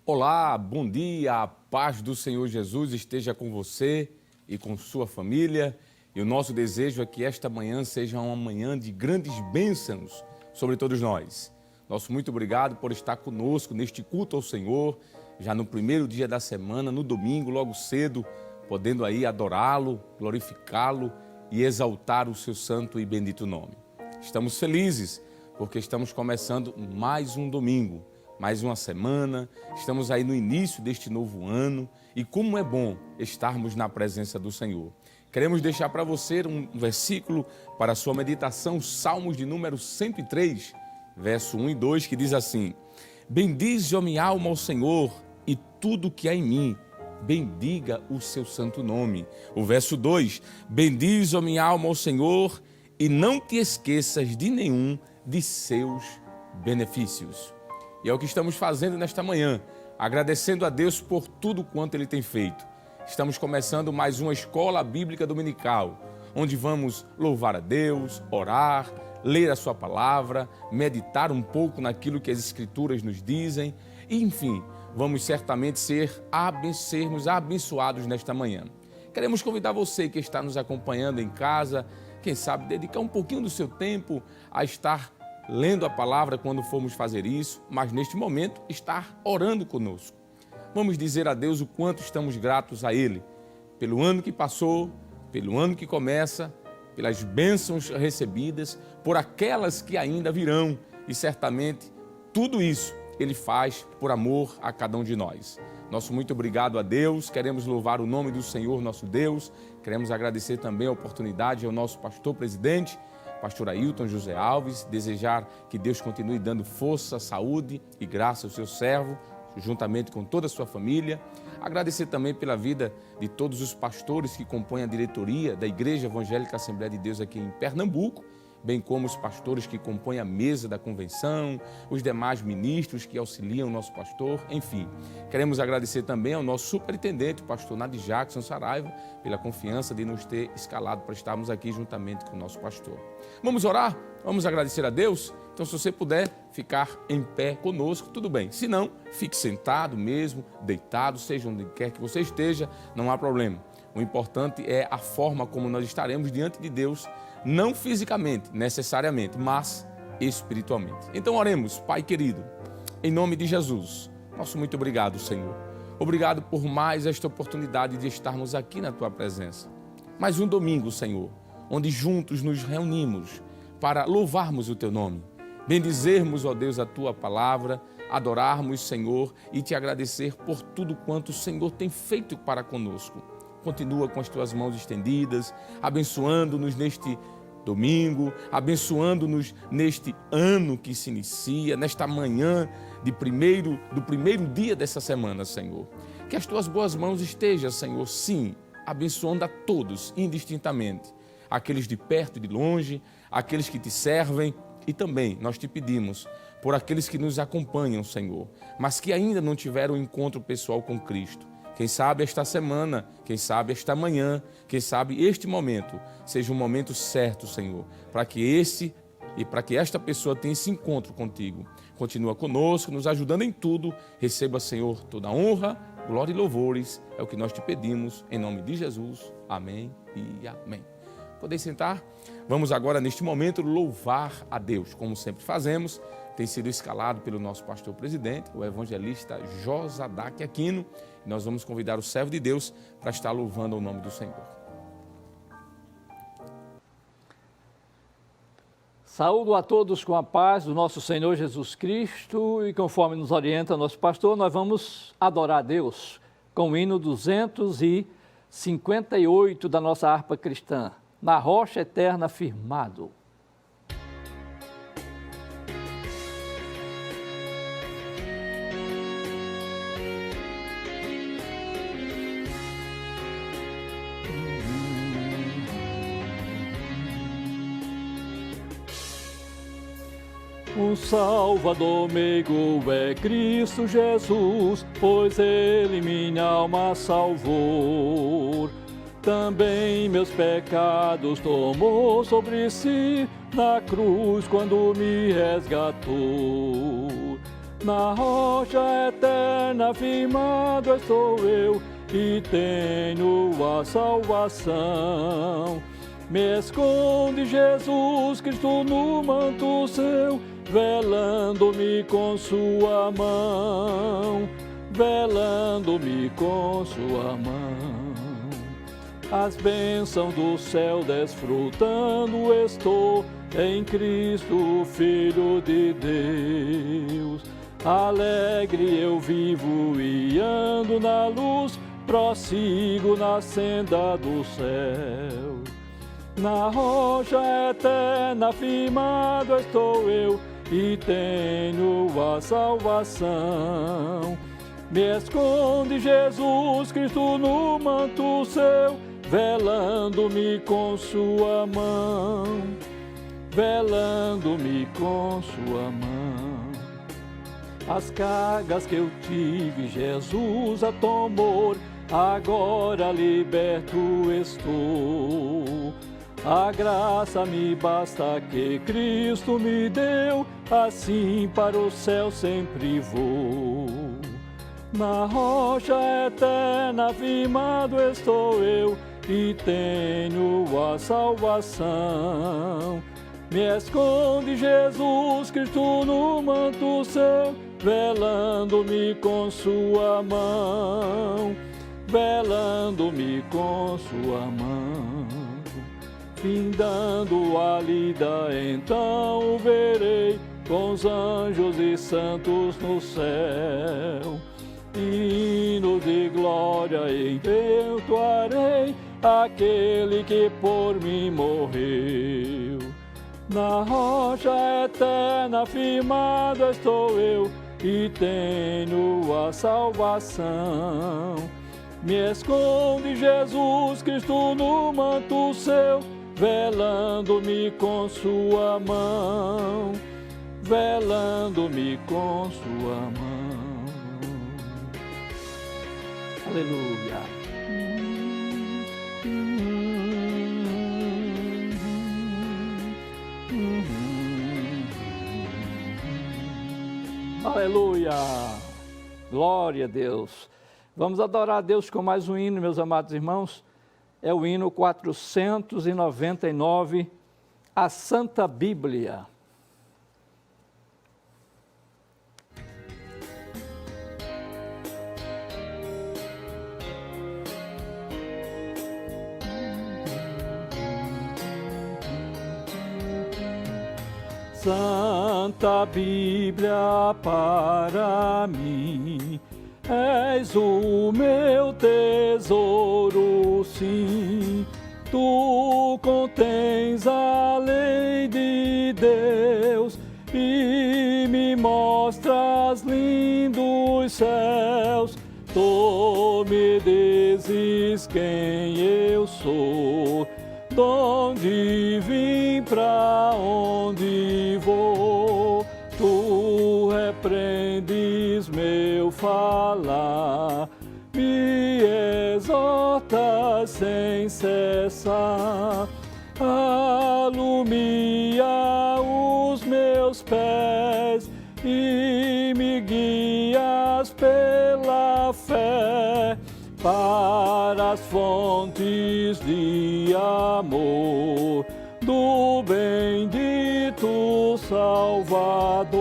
Olá, bom dia, a paz do Senhor Jesus esteja com você e com sua família. E o nosso desejo é que esta manhã seja uma manhã de grandes bênçãos sobre todos nós. Nosso muito obrigado por estar conosco neste culto ao Senhor, já no primeiro dia da semana, no domingo, logo cedo, podendo aí adorá-lo, glorificá-lo e exaltar o seu santo e bendito nome. Estamos felizes porque estamos começando mais um domingo, mais uma semana, estamos aí no início deste novo ano e como é bom estarmos na presença do Senhor. Queremos deixar para você um versículo para a sua meditação, Salmos de número 103, verso 1 e 2, que diz assim: Bendize, ó minha alma, ao Senhor, e tudo que há em mim, bendiga o seu santo nome. O verso 2, bendize, ó minha alma, ao Senhor, e não te esqueças de nenhum de seus benefícios. E é o que estamos fazendo nesta manhã, agradecendo a Deus por tudo quanto Ele tem feito. Estamos começando mais uma escola bíblica dominical, onde vamos louvar a Deus, orar, ler a sua palavra, meditar um pouco naquilo que as Escrituras nos dizem e, enfim, vamos certamente sermos abençoados nesta manhã. Queremos convidar você que está nos acompanhando em casa, quem sabe dedicar um pouquinho do seu tempo a estar lendo a palavra quando formos fazer isso, mas neste momento estar orando conosco. Vamos dizer a Deus o quanto estamos gratos a Ele, pelo ano que passou, pelo ano que começa, pelas bênçãos recebidas, por aquelas que ainda virão e certamente tudo isso Ele faz por amor a cada um de nós. Nosso muito obrigado a Deus, queremos louvar o nome do Senhor nosso Deus, queremos agradecer também a oportunidade ao nosso pastor presidente, pastor Ailton José Alves, desejar que Deus continue dando força, saúde e graça ao seu servo, juntamente com toda a sua família. Agradecer também pela vida de todos os pastores que compõem a diretoria da Igreja Evangélica Assembleia de Deus aqui em Pernambuco, bem como os pastores que compõem a mesa da convenção, os demais ministros que auxiliam o nosso pastor, enfim. Queremos agradecer também ao nosso superintendente, o pastor Nadi Jackson Saraiva, pela confiança de nos ter escalado para estarmos aqui juntamente com o nosso pastor. Vamos orar? Vamos agradecer a Deus? Então, se você puder ficar em pé conosco, tudo bem. Se não, fique sentado mesmo, deitado, seja onde quer que você esteja, não há problema. O importante é a forma como nós estaremos diante de Deus, não fisicamente, necessariamente, mas espiritualmente. Então oremos, Pai querido, em nome de Jesus. Nosso muito obrigado, Senhor. Obrigado por mais esta oportunidade de estarmos aqui na Tua presença. Mais um domingo, Senhor, onde juntos nos reunimos para louvarmos o Teu nome, bendizermos, ó Deus, a Tua palavra, adorarmos, Senhor, e Te agradecer por tudo quanto o Senhor tem feito para conosco. Continua com as Tuas mãos estendidas, abençoando-nos neste domingo, abençoando-nos neste ano que se inicia, nesta manhã do primeiro dia dessa semana, Senhor. Que as Tuas boas mãos estejam, Senhor, sim, abençoando a todos, indistintamente, aqueles de perto e de longe, aqueles que Te servem e também nós Te pedimos por aqueles que nos acompanham, Senhor, mas que ainda não tiveram um encontro pessoal com Cristo. Quem sabe esta semana, quem sabe esta manhã, quem sabe este momento seja um momento certo, Senhor, para que esta pessoa tenha esse encontro contigo. Continua conosco, nos ajudando em tudo. Receba, Senhor, toda a honra, glória e louvores. É o que nós Te pedimos, em nome de Jesus. Amém e amém. Podem sentar? Vamos agora, neste momento, louvar a Deus, como sempre fazemos. Tem sido escalado pelo nosso pastor presidente, o evangelista Josadaque Aquino. E nós vamos convidar o servo de Deus para estar louvando o nome do Senhor. Saúdo a todos com a paz do nosso Senhor Jesus Cristo e conforme nos orienta nosso pastor, nós vamos adorar a Deus com o hino 258 da nossa harpa cristã, Na Rocha Eterna Firmado. O Salvador meigo é Cristo Jesus, pois Ele minha alma salvou. Também meus pecados tomou sobre si na cruz quando me resgatou. Na rocha eterna firmado estou eu e tenho a salvação. Me esconde Jesus Cristo no manto seu, velando-me com sua mão, velando-me com sua mão. As bênçãos do céu desfrutando estou, em Cristo, Filho de Deus. Alegre eu vivo e ando na luz, prossigo na senda do céu. Na rocha eterna firmado estou eu e tenho a salvação. Me esconde Jesus Cristo no manto seu, velando-me com sua mão, velando-me com sua mão. As cargas que eu tive, Jesus a tomou, agora liberto estou. A graça me basta que Cristo me deu, assim para o céu sempre vou. Na rocha eterna firmado estou eu e tenho a salvação. Me esconde Jesus Cristo no manto seu, velando-me com sua mão, velando-me com sua mão. Findando a lida, então verei com os anjos e santos no céu. Hino de glória entoarei aquele que por mim morreu. Na rocha eterna firmado estou eu e tenho a salvação. Me esconde Jesus Cristo no manto seu, velando-me com sua mão, velando-me com sua mão. Aleluia. Aleluia. Glória a Deus. Vamos adorar a Deus com mais um hino, meus amados irmãos. É o hino 499, a Santa Bíblia. Santa Bíblia para mim, és o meu tesouro, sim. Tu contens a lei de Deus e me mostras lindos céus. Tu me dizes quem eu sou, donde vim, pra onde vou. Tu repreendes meu falar, me exortas sem cessar. Alumia os meus pés e me guias pela fé para as fontes de amor do bendito Salvador.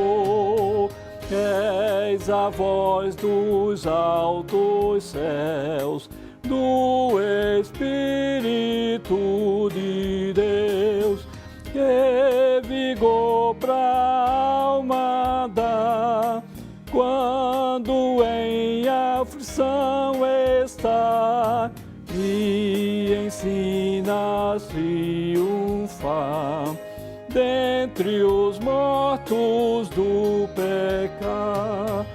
És a voz dos altos céus, do Espírito de Deus, que vigor pra alma dá, quando em aflição está, e ensina a triunfar dentre os mortos do pecado.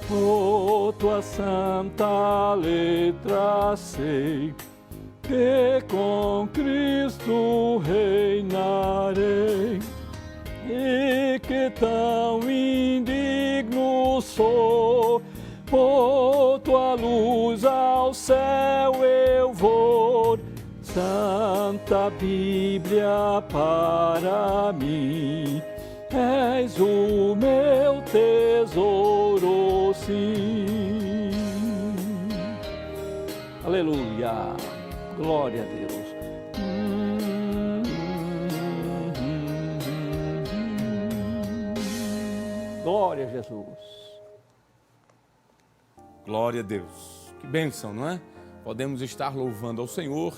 Por tua santa letra sei que com Cristo reinarei, e que tão indigno sou, por tua luz ao céu eu vou. Santa Bíblia para mim, És o meu tesouro, sim. Aleluia, glória a Deus. Glória a Jesus. Glória a Deus. Que bênção, não é? Podemos estar louvando ao Senhor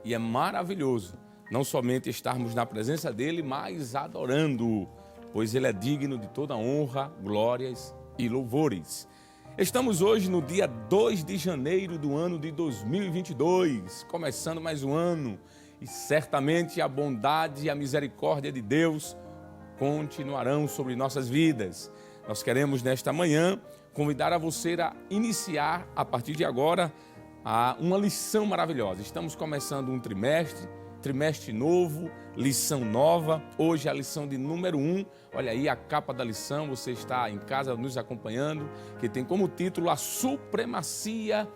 e é maravilhoso não somente estarmos na presença dEle, mas adorando-o, pois Ele é digno de toda honra, glórias e louvores. Estamos hoje no dia 2 de janeiro do ano de 2022, começando mais um ano, e certamente a bondade e a misericórdia de Deus continuarão sobre nossas vidas. Nós queremos nesta manhã convidar a você a iniciar a partir de agora uma lição maravilhosa. Estamos começando um trimestre novo, lição nova. Hoje é a lição de número 1. Olha aí a capa da lição, você está em casa nos acompanhando, que tem como título A Supremacia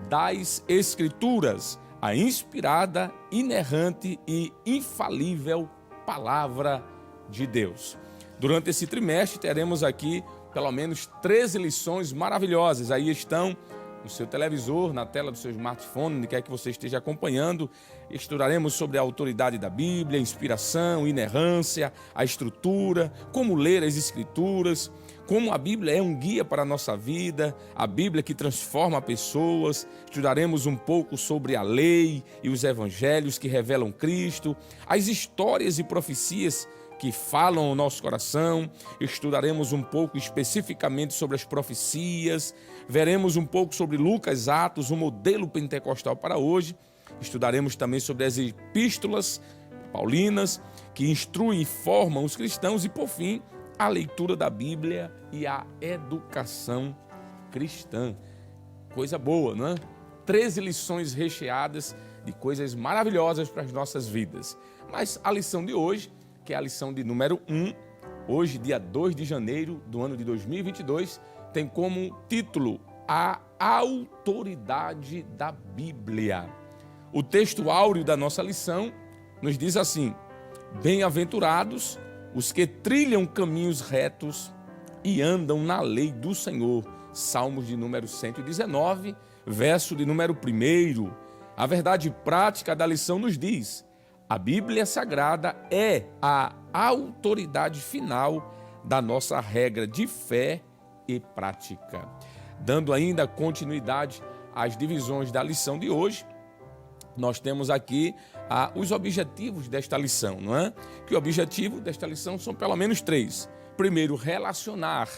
das Escrituras, a inspirada, inerrante e infalível Palavra de Deus. Durante esse trimestre teremos aqui pelo menos 13 lições maravilhosas. Aí estão no seu televisor, na tela do seu smartphone, onde quer que você esteja acompanhando. Estudaremos sobre a autoridade da Bíblia, a inspiração, inerrância, a estrutura, como ler as Escrituras, como a Bíblia é um guia para a nossa vida, a Bíblia que transforma pessoas. Estudaremos um pouco sobre a lei e os evangelhos que revelam Cristo, as histórias e profecias que falam ao nosso coração. Estudaremos um pouco especificamente sobre as profecias, veremos um pouco sobre Lucas, Atos, o modelo pentecostal para hoje. Estudaremos também sobre as epístolas paulinas, que instruem e formam os cristãos, e por fim, a leitura da Bíblia e a educação cristã. Coisa boa, não é? 13 lições recheadas de coisas maravilhosas para as nossas vidas. Mas a lição de hoje, que é a lição de número 1, hoje, dia 2 de janeiro do ano de 2022, tem como título A Autoridade da Bíblia. O texto áureo da nossa lição nos diz assim: Bem-aventurados os que trilham caminhos retos e andam na lei do Senhor. Salmos de número 119, verso de número 1. A verdade prática da lição nos diz: a Bíblia Sagrada é a autoridade final da nossa regra de fé e prática. Dando ainda continuidade às divisões da lição de hoje, nós temos aqui os objetivos desta lição, não é? Que o objetivo desta lição são pelo menos 3. Primeiro, relacionar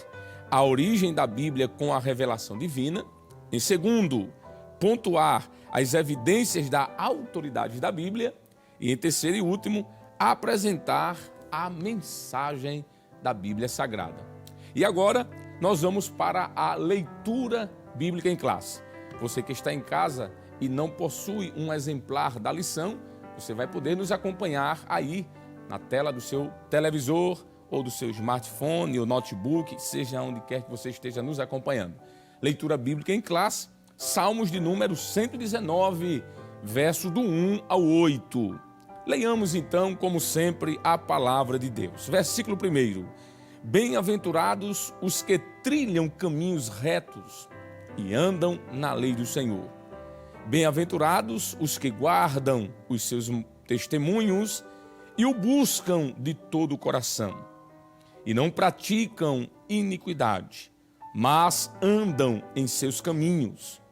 a origem da Bíblia com a revelação divina. Em segundo, pontuar as evidências da autoridade da Bíblia. E em terceiro e último, apresentar a mensagem da Bíblia Sagrada. E agora nós vamos para a leitura bíblica em classe. Você que está em casa e não possui um exemplar da lição, você vai poder nos acompanhar aí na tela do seu televisor ou do seu smartphone ou notebook, seja onde quer que você esteja nos acompanhando. Leitura bíblica em classe, Salmos de número 119, verso do 1 ao 8. Leiamos então, como sempre, a palavra de Deus. Versículo 1. Bem-aventurados os que trilham caminhos retos e andam na lei do Senhor. Bem-aventurados os que guardam os seus testemunhos e o buscam de todo o coração, e não praticam iniquidade, mas andam em seus caminhos.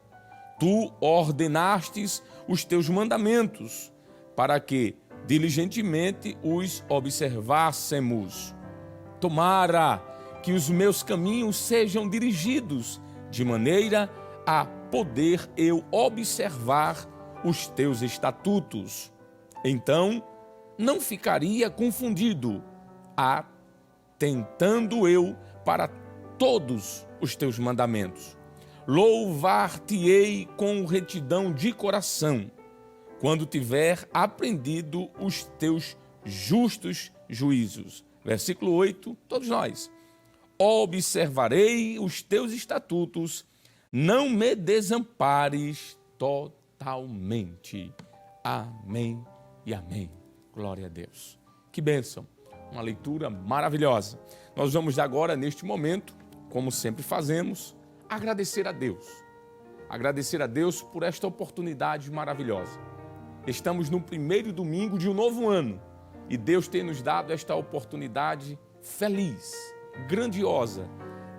Tu ordenastes os teus mandamentos, para que diligentemente os observássemos. Tomara que os meus caminhos sejam dirigidos, de maneira a poder eu observar os teus estatutos. Então, não ficaria confundido, atentando eu para todos os teus mandamentos. Louvar-te-ei com retidão de coração, quando tiver aprendido os teus justos juízos. Versículo 8, todos nós. Observarei os teus estatutos, não me desampares totalmente. Amém e amém. Glória a Deus. Que bênção. uma leitura maravilhosa. Nós vamos agora, neste momento, como sempre fazemos, agradecer a Deus. Agradecer a Deus por esta oportunidade maravilhosa. Estamos no primeiro domingo de um novo ano e Deus tem nos dado esta oportunidade feliz, grandiosa,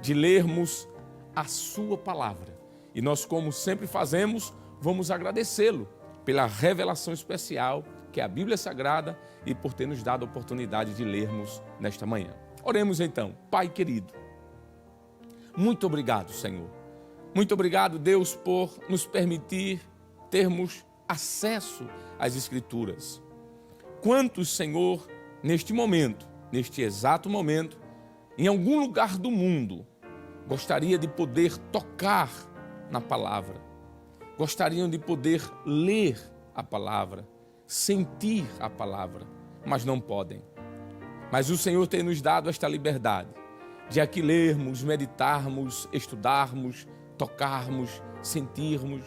de lermos a sua palavra. E nós, como sempre fazemos, vamos agradecê-lo pela revelação especial que é a Bíblia Sagrada e por ter nos dado a oportunidade de lermos nesta manhã. Oremos então. Pai querido, muito obrigado, Senhor. Muito obrigado, Deus, por nos permitir termos acesso às Escrituras. Quantos, Senhor, neste momento, neste exato momento, em algum lugar do mundo, gostaria de poder tocar na palavra, gostariam de poder ler a palavra, sentir a palavra, mas não podem. Mas o Senhor tem nos dado esta liberdade de aqui lermos, meditarmos, estudarmos, tocarmos, sentirmos.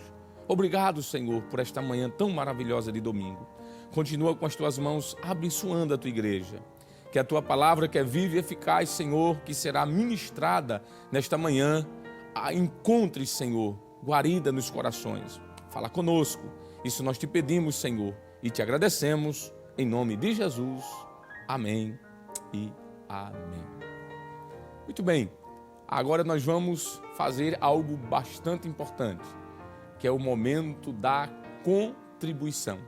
Obrigado, Senhor, por esta manhã tão maravilhosa de domingo. Continua com as tuas mãos abençoando a tua igreja. Que a tua palavra, que é viva e eficaz, Senhor, que será ministrada nesta manhã, a encontre, Senhor, guarida nos corações. Fala conosco. Isso nós te pedimos, Senhor, e te agradecemos em nome de Jesus. Amém e amém. Muito bem, agora nós vamos fazer algo bastante importante, que é o momento da contribuição.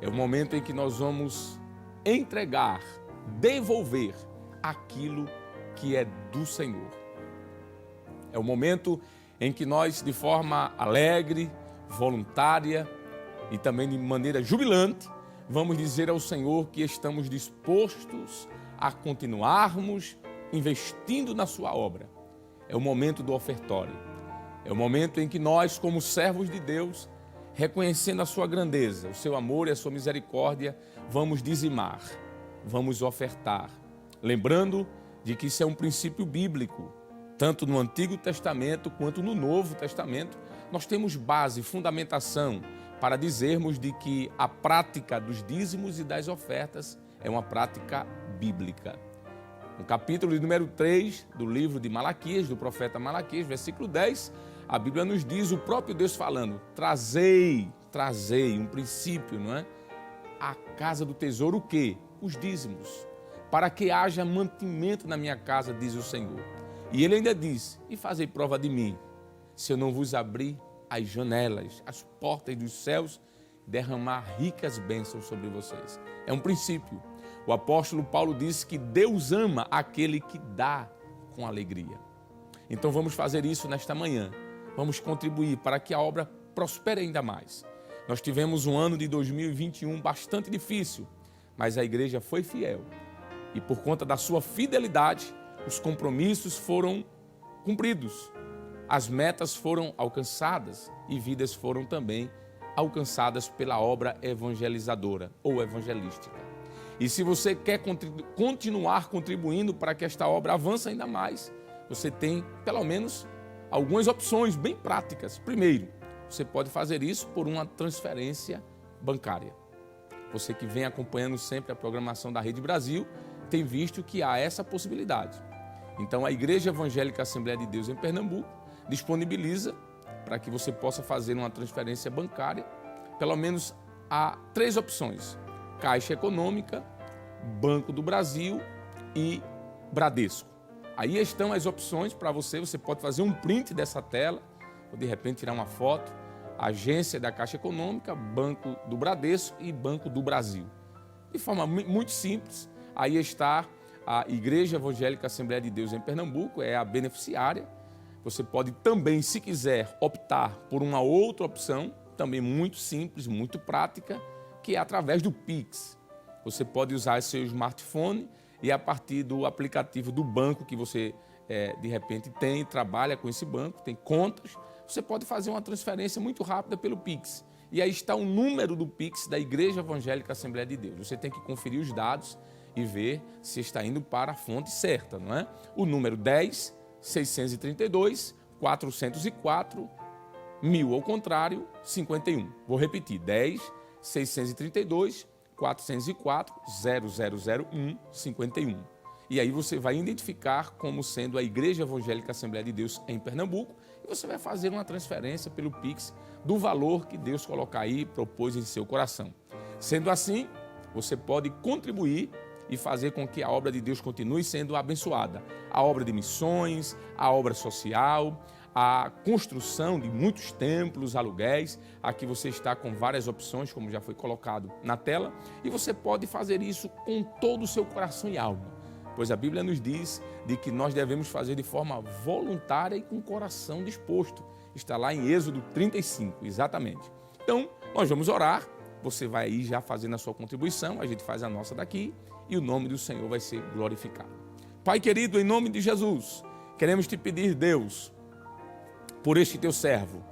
É o momento em que nós vamos entregar, devolver aquilo que é do Senhor. É o momento em que nós, de forma alegre, voluntária e também de maneira jubilante, vamos dizer ao Senhor que estamos dispostos a continuarmos investindo na sua obra. É o momento do ofertório. É o momento em que nós, como servos de Deus, reconhecendo a sua grandeza, o seu amor e a sua misericórdia, vamos dizimar, vamos ofertar. Lembrando de que isso é um princípio bíblico, tanto no Antigo Testamento quanto no Novo Testamento, nós temos base, fundamentação para dizermos de que a prática dos dízimos e das ofertas é uma prática bíblica. No capítulo de número 3 do livro de Malaquias, do profeta Malaquias, versículo 10, a Bíblia nos diz, o próprio Deus falando, trazei, um princípio, não é? A casa do tesouro o quê? Os dízimos, para que haja mantimento na minha casa, diz o Senhor. E ele ainda diz, e fazei prova de mim, se eu não vos abrir as janelas, as portas dos céus, derramar ricas bênçãos sobre vocês. É um princípio. O apóstolo Paulo disse que Deus ama aquele que dá com alegria. Então vamos fazer isso nesta manhã. Vamos contribuir para que a obra prospere ainda mais. Nós tivemos um ano de 2021 bastante difícil, mas a igreja foi fiel. E por conta da sua fidelidade, os compromissos foram cumpridos. As metas foram alcançadas e vidas foram também alcançadas pela obra evangelizadora ou evangelística. E se você quer continuar contribuindo para que esta obra avance ainda mais, você tem pelo menos algumas opções bem práticas. Primeiro, você pode fazer isso por uma transferência bancária. Você que vem acompanhando sempre a programação da Rede Brasil, tem visto que há essa possibilidade. Então, a Igreja Evangélica Assembleia de Deus em Pernambuco disponibiliza para que você possa fazer uma transferência bancária. Pelo menos há 3 opções: Caixa Econômica, Banco do Brasil e Bradesco. Aí estão as opções para você. Você pode fazer um print dessa tela, ou de repente tirar uma foto. Agência da Caixa Econômica, Banco do Bradesco e Banco do Brasil. De forma muito simples, aí está a Igreja Evangélica Assembleia de Deus em Pernambuco, é a beneficiária. Você pode também, se quiser, optar por uma outra opção, também muito simples, muito prática, que é através do Pix. Você pode usar seu smartphone e a partir do aplicativo do banco que você, de repente, tem, trabalha com esse banco, tem contas, você pode fazer uma transferência muito rápida pelo Pix. E aí está o número do Pix da Igreja Evangélica Assembleia de Deus. Você tem que conferir os dados e ver se está indo para a fonte certa, não é? O número 10 632 404 1000, ao contrário, 51. Vou repetir, 10 632 404-0001-51. E aí você vai identificar como sendo a Igreja Evangélica Assembleia de Deus em Pernambuco e você vai fazer uma transferência pelo Pix do valor que Deus colocar aí, propôs em seu coração. Sendo assim, você pode contribuir e fazer com que a obra de Deus continue sendo abençoada. A obra de missões, a obra social, a construção de muitos templos, aluguéis. Aqui você está com várias opções, como já foi colocado na tela, e você pode fazer isso com todo o seu coração e alma. Pois a Bíblia nos diz de que nós devemos fazer de forma voluntária e com o coração disposto. Está lá em Êxodo 35, exatamente. Então, nós vamos orar, você vai aí já fazendo a sua contribuição, a gente faz a nossa daqui e o nome do Senhor vai ser glorificado. Pai querido, em nome de Jesus, queremos te pedir, Deus, por este teu servo,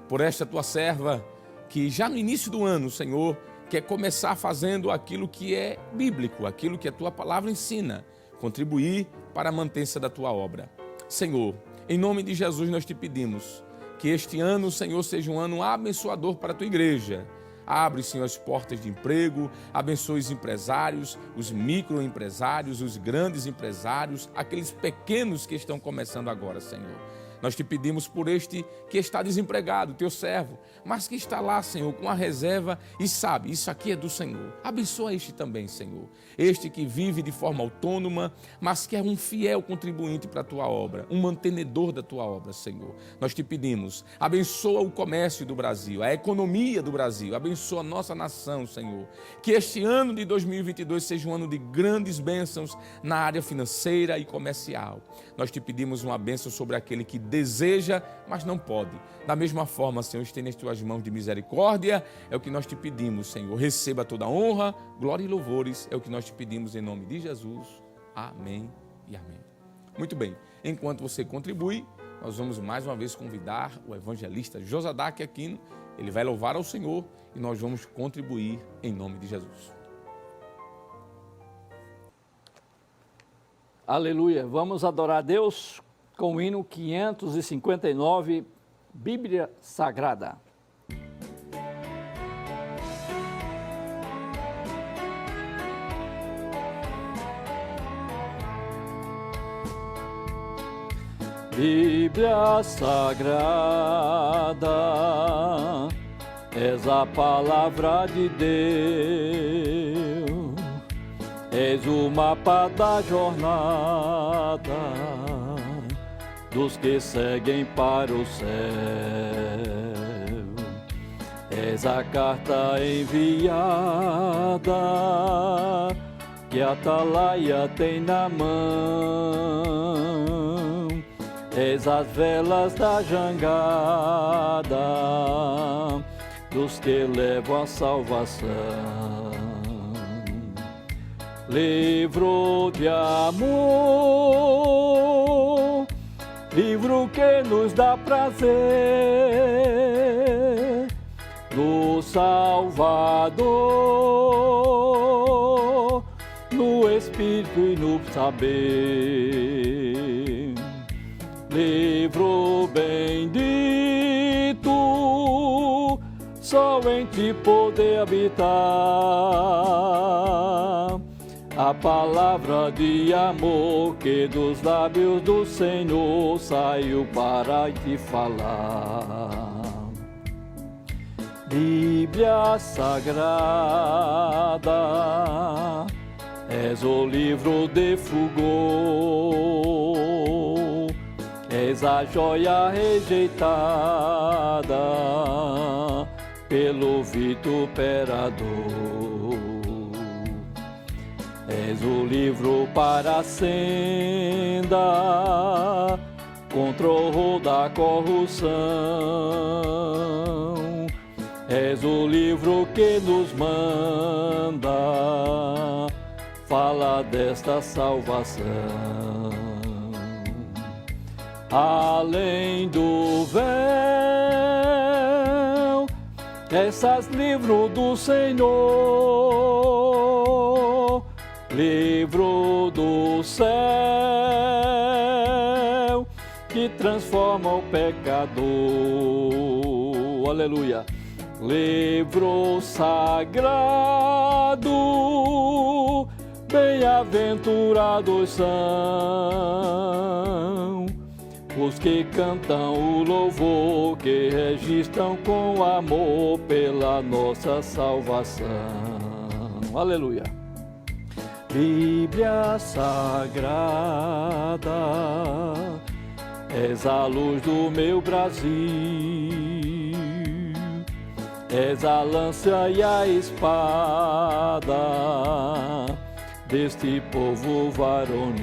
por esta tua serva, que já no início do ano, Senhor, quer começar fazendo aquilo que é bíblico, aquilo que a tua palavra ensina, contribuir para a mantença da tua obra. Senhor, em nome de Jesus nós te pedimos que este ano, Senhor, seja um ano abençoador para a tua igreja. Abre, Senhor, as portas de emprego, abençoe os empresários, os microempresários, os grandes empresários, aqueles pequenos que estão começando agora, Senhor. Nós te pedimos por este que está desempregado, teu servo, mas que está lá, Senhor, com a reserva e sabe, isso aqui é do Senhor. Abençoa este também, Senhor. Este que vive de forma autônoma, mas que é um fiel contribuinte para a tua obra, um mantenedor da tua obra, Senhor. Nós te pedimos, abençoa o comércio do Brasil, a economia do Brasil, abençoa a nossa nação, Senhor. Que este ano de 2022 seja um ano de grandes bênçãos na área financeira e comercial. Nós te pedimos uma bênção sobre aquele que deseja, mas não pode. Da mesma forma, Senhor, estende as tuas mãos de misericórdia, é o que nós te pedimos, Senhor. Receba toda a honra, glória e louvores, é o que nós te pedimos em nome de Jesus. Amém e amém. Muito bem, enquanto você contribui, nós vamos mais uma vez convidar o evangelista Josadaque Aquino, ele vai louvar ao Senhor e nós vamos contribuir em nome de Jesus. Aleluia, vamos adorar a Deus com o hino 559, Bíblia Sagrada. Bíblia Sagrada, és a palavra de Deus, és o mapa da jornada dos que seguem para o céu. És a carta enviada que a atalaia tem na mão. És as velas da jangada dos que levam a salvação. Livro de amor, livro que nos dá prazer no Salvador, no Espírito e no saber. Livro bendito, só em ti poder habitar. A palavra de amor que dos lábios do Senhor saiu para te falar. Bíblia Sagrada, és o livro de fulgor, és a joia rejeitada pelo vituperador. És o livro para a senda, contra o horror da corrupção. És o livro que nos manda, fala desta salvação. Além do véu, essas livro do Senhor, livro do céu, que transforma o pecador. Aleluia. livro sagrado, bem-aventurados são os que cantam o louvor, que registram com amor pela nossa salvação. Aleluia. Bíblia Sagrada, és a luz do meu Brasil, és a lança e a espada deste povo varonil.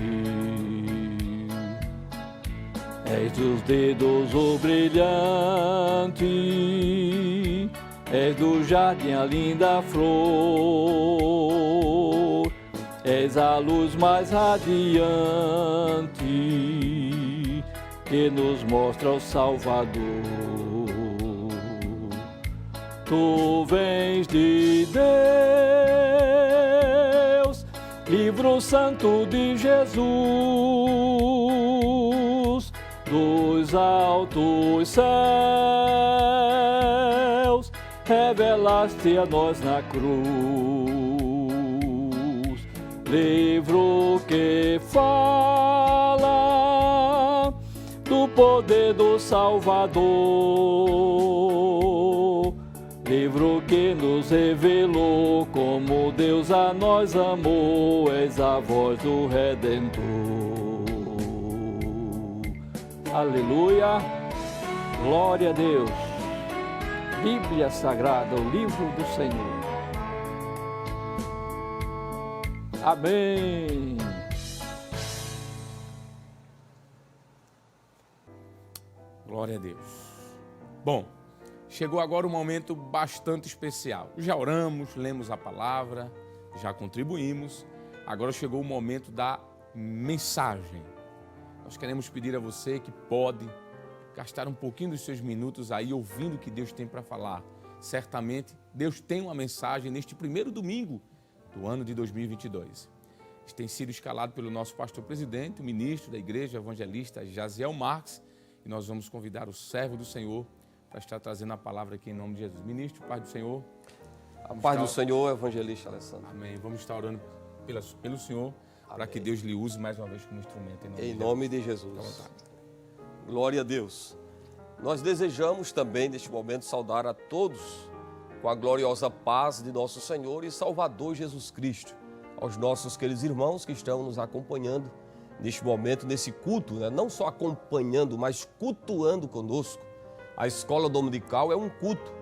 És dos dedos o brilhante, és do jardim a linda flor, és a luz mais radiante que nos mostra o Salvador. Tu vens de Deus, livro santo de Jesus, dos altos céus, revelaste a nós na cruz. Livro que fala do poder do Salvador, livro que nos revelou como Deus a nós amou, és a voz do Redentor. Aleluia, glória a Deus. Bíblia Sagrada, o livro do Senhor. Amém. Glória a Deus. Bom, chegou agora um momento bastante especial. Já oramos, lemos a palavra, já contribuímos. Agora chegou o momento da mensagem. Nós queremos pedir a você que pode gastar um pouquinho dos seus minutos aí ouvindo o que Deus tem para falar. Certamente Deus tem uma mensagem neste primeiro domingo do ano de 2022. Isso tem sido escalado pelo nosso pastor presidente, o ministro da igreja evangelista Jaziel Marques, e nós vamos convidar o servo do Senhor para estar trazendo a palavra aqui em nome de Jesus. Ministro, paz do Senhor. A paz do Senhor, evangelista Alessandro. Amém. Vamos estar orando pelo Senhor, para que Deus lhe use mais uma vez como instrumento. Em nome de Jesus. Glória a Deus. Nós desejamos também, neste momento, saudar a todos com a gloriosa paz de nosso Senhor e Salvador Jesus Cristo. Aos nossos queridos irmãos que estão nos acompanhando neste momento, nesse culto, né? Não só acompanhando, mas cultuando conosco. A escola dominical é um culto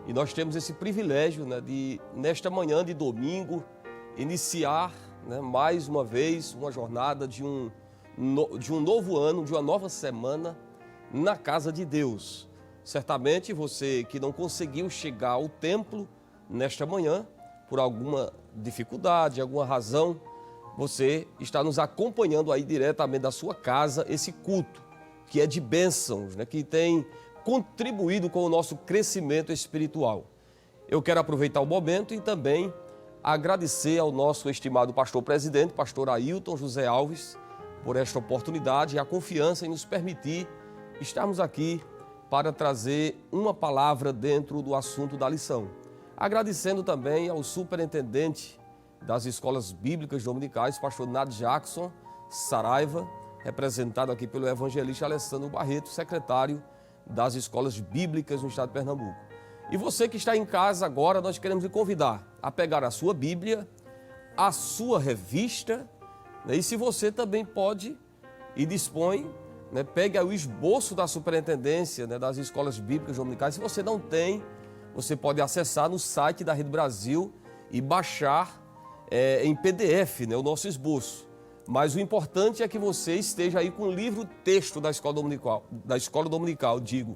e nós temos esse privilégio, né, de, nesta manhã de domingo, iniciar, né, mais uma vez uma jornada de um novo ano, de uma nova semana na casa de Deus. Certamente você que não conseguiu chegar ao templo nesta manhã, por alguma dificuldade, alguma razão, você está nos acompanhando aí diretamente da sua casa, esse culto que é de bênçãos, né, que tem contribuído com o nosso crescimento espiritual. Eu quero aproveitar o momento e também agradecer ao nosso estimado pastor presidente, pastor Ailton José Alves, por esta oportunidade e a confiança em nos permitir estarmos aqui para trazer uma palavra dentro do assunto da lição. Agradecendo também ao superintendente das escolas bíblicas dominicais, pastor Nad Jackson Saraiva, representado aqui pelo evangelista Alessandro Barreto, secretário das escolas bíblicas no estado de Pernambuco. E você que está em casa agora, nós queremos lhe convidar a pegar a sua Bíblia, a sua revista, né? E se você também pode e dispõe, né, pegue o esboço da superintendência, né, das escolas bíblicas dominicais. Se você não tem, você pode acessar no site da Rede Brasil e baixar em PDF, né, o nosso esboço. Mas o importante é que você esteja aí com o livro-texto da escola dominical, digo.